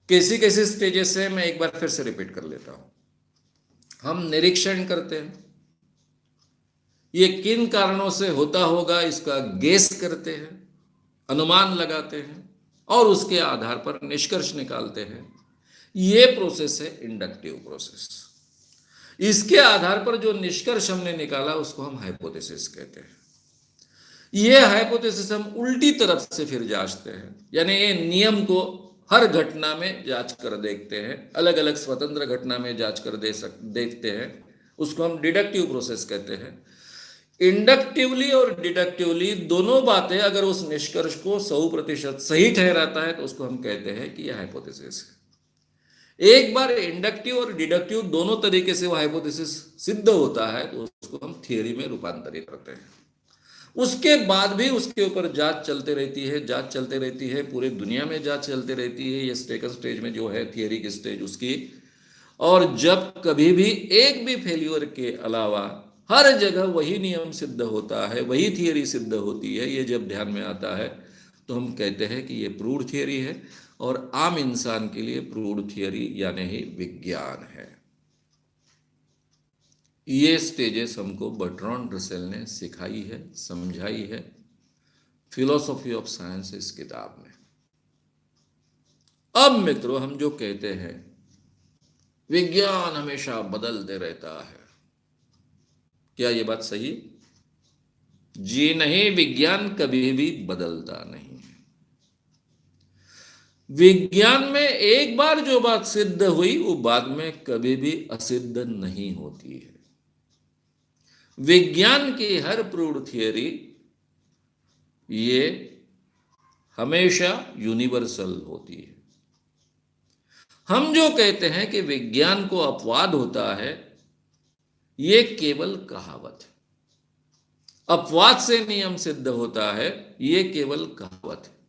कैसी कैसी स्टेजेस है, मैं एक बार फिर से रिपीट कर लेता हूं। हम निरीक्षण करते हैं, ये किन कारणों से होता होगा इसका गेस करते हैं, अनुमान लगाते हैं और उसके आधार पर निष्कर्ष निकालते हैं। ये प्रोसेस है इंडक्टिव प्रोसेस। इसके आधार पर जो निष्कर्ष हमने निकाला उसको हम हाइपोथेसिस कहते हैं। ये हाइपोथेसिस हम उल्टी तरफ से फिर जांचते हैं, यानी ये नियम को हर घटना में जांच कर देखते हैं, अलग अलग स्वतंत्र घटना में जांच कर देखते हैं। उसको हम डिडक्टिव प्रोसेस कहते हैं। इंडक्टिवली और डिडक्टिवली दोनों बातें अगर उस निष्कर्ष को 100% सही ठहराता है तो उसको हम कहते हैं कि यह हाइपोथेसिस है। एक बार इंडक्टिव और डिडक्टिव दोनों तरीके से वो हाइपोथेसिस सिद्ध होता है तो उसको हम थियरी में रूपांतरित करते हैं। उसके बाद भी उसके ऊपर जांच चलते रहती है, पूरे दुनिया में जांच चलते रहती है। ये सेकंड स्टेज में जो है थियरी की स्टेज उसकी, और जब कभी भी एक भी फेल्यूर के अलावा हर जगह वही नियम सिद्ध होता है, वही थियरी सिद्ध होती है, ये जब ध्यान में आता है तो हम कहते हैं कि ये प्रूव्ड थियरी है। और आम इंसान के लिए प्रूव्ड थियरी यानी ही विज्ञान है। ये स्टेजेस हमको बर्ट्रांड रसेल ने सिखाई है, समझाई है फिलॉसफी ऑफ साइंस इस किताब में। अब मित्रों, हम जो कहते हैं विज्ञान हमेशा बदलते रहता है, क्या ये बात सही है? जी नहीं, विज्ञान कभी भी बदलता नहीं है। विज्ञान में एक बार जो बात सिद्ध हुई वो बाद में कभी भी असिद्ध नहीं होती है। विज्ञान की हर प्रूव्ड थियरी ये हमेशा यूनिवर्सल होती है। हम जो कहते हैं कि विज्ञान को अपवाद होता है, ये केवल कहावत है। अपवाद से नियम सिद्ध होता है, ये केवल कहावत है।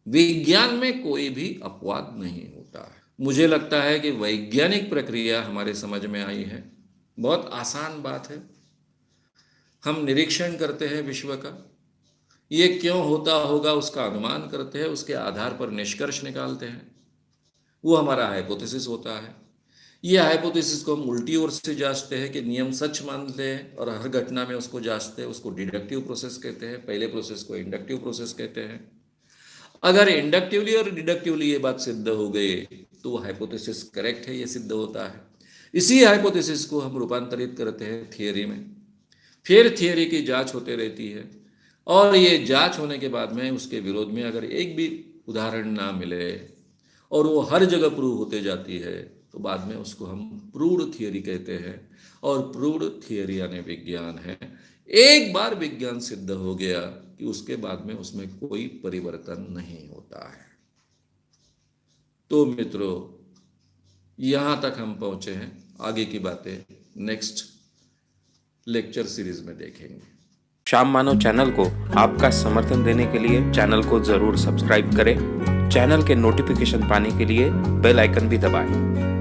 विज्ञान में कोई भी अपवाद नहीं होता है। मुझे लगता है कि वैज्ञानिक प्रक्रिया हमारे समझ में आई है। बहुत आसान बात है। हम निरीक्षण करते हैं विश्व का, ये क्यों होता होगा उसका अनुमान करते हैं, उसके आधार पर निष्कर्ष निकालते हैं, वो हमारा हाइपोथेसिस होता है। ये हाइपोथेसिस को हम उल्टी ओर से जांचते हैं कि नियम सच मानते हैं और हर घटना में उसको जांचते हैं, उसको डिडक्टिव प्रोसेस कहते हैं। पहले प्रोसेस को इंडक्टिव प्रोसेस कहते हैं। अगर इंडक्टिवली और डिडक्टिवली ये बात सिद्ध हो गई तो हाइपोथेसिस करेक्ट है, ये सिद्ध होता है। इसी हाइपोथेसिस को हम रूपांतरित करते हैं थियरी में। फिर थियरी की जांच होते रहती है और ये जांच होने के बाद में उसके विरोध में अगर एक भी उदाहरण ना मिले और वो हर जगह प्रूव होते जाती है तो बाद में उसको हम प्रूव्ड थियरी कहते हैं। और प्रूव्ड थियरी यानी विज्ञान है। एक बार विज्ञान सिद्ध हो गया कि उसके बाद में उसमें कोई परिवर्तन नहीं होता है। तो मित्रों, यहां तक हम पहुंचे हैं। आगे की बातें नेक्स्ट लेक्चर सीरीज में देखेंगे। श्याम मानव चैनल को आपका समर्थन देने के लिए चैनल को जरूर सब्सक्राइब करें। चैनल के नोटिफिकेशन पाने के लिए बेल आइकन भी दबाएं।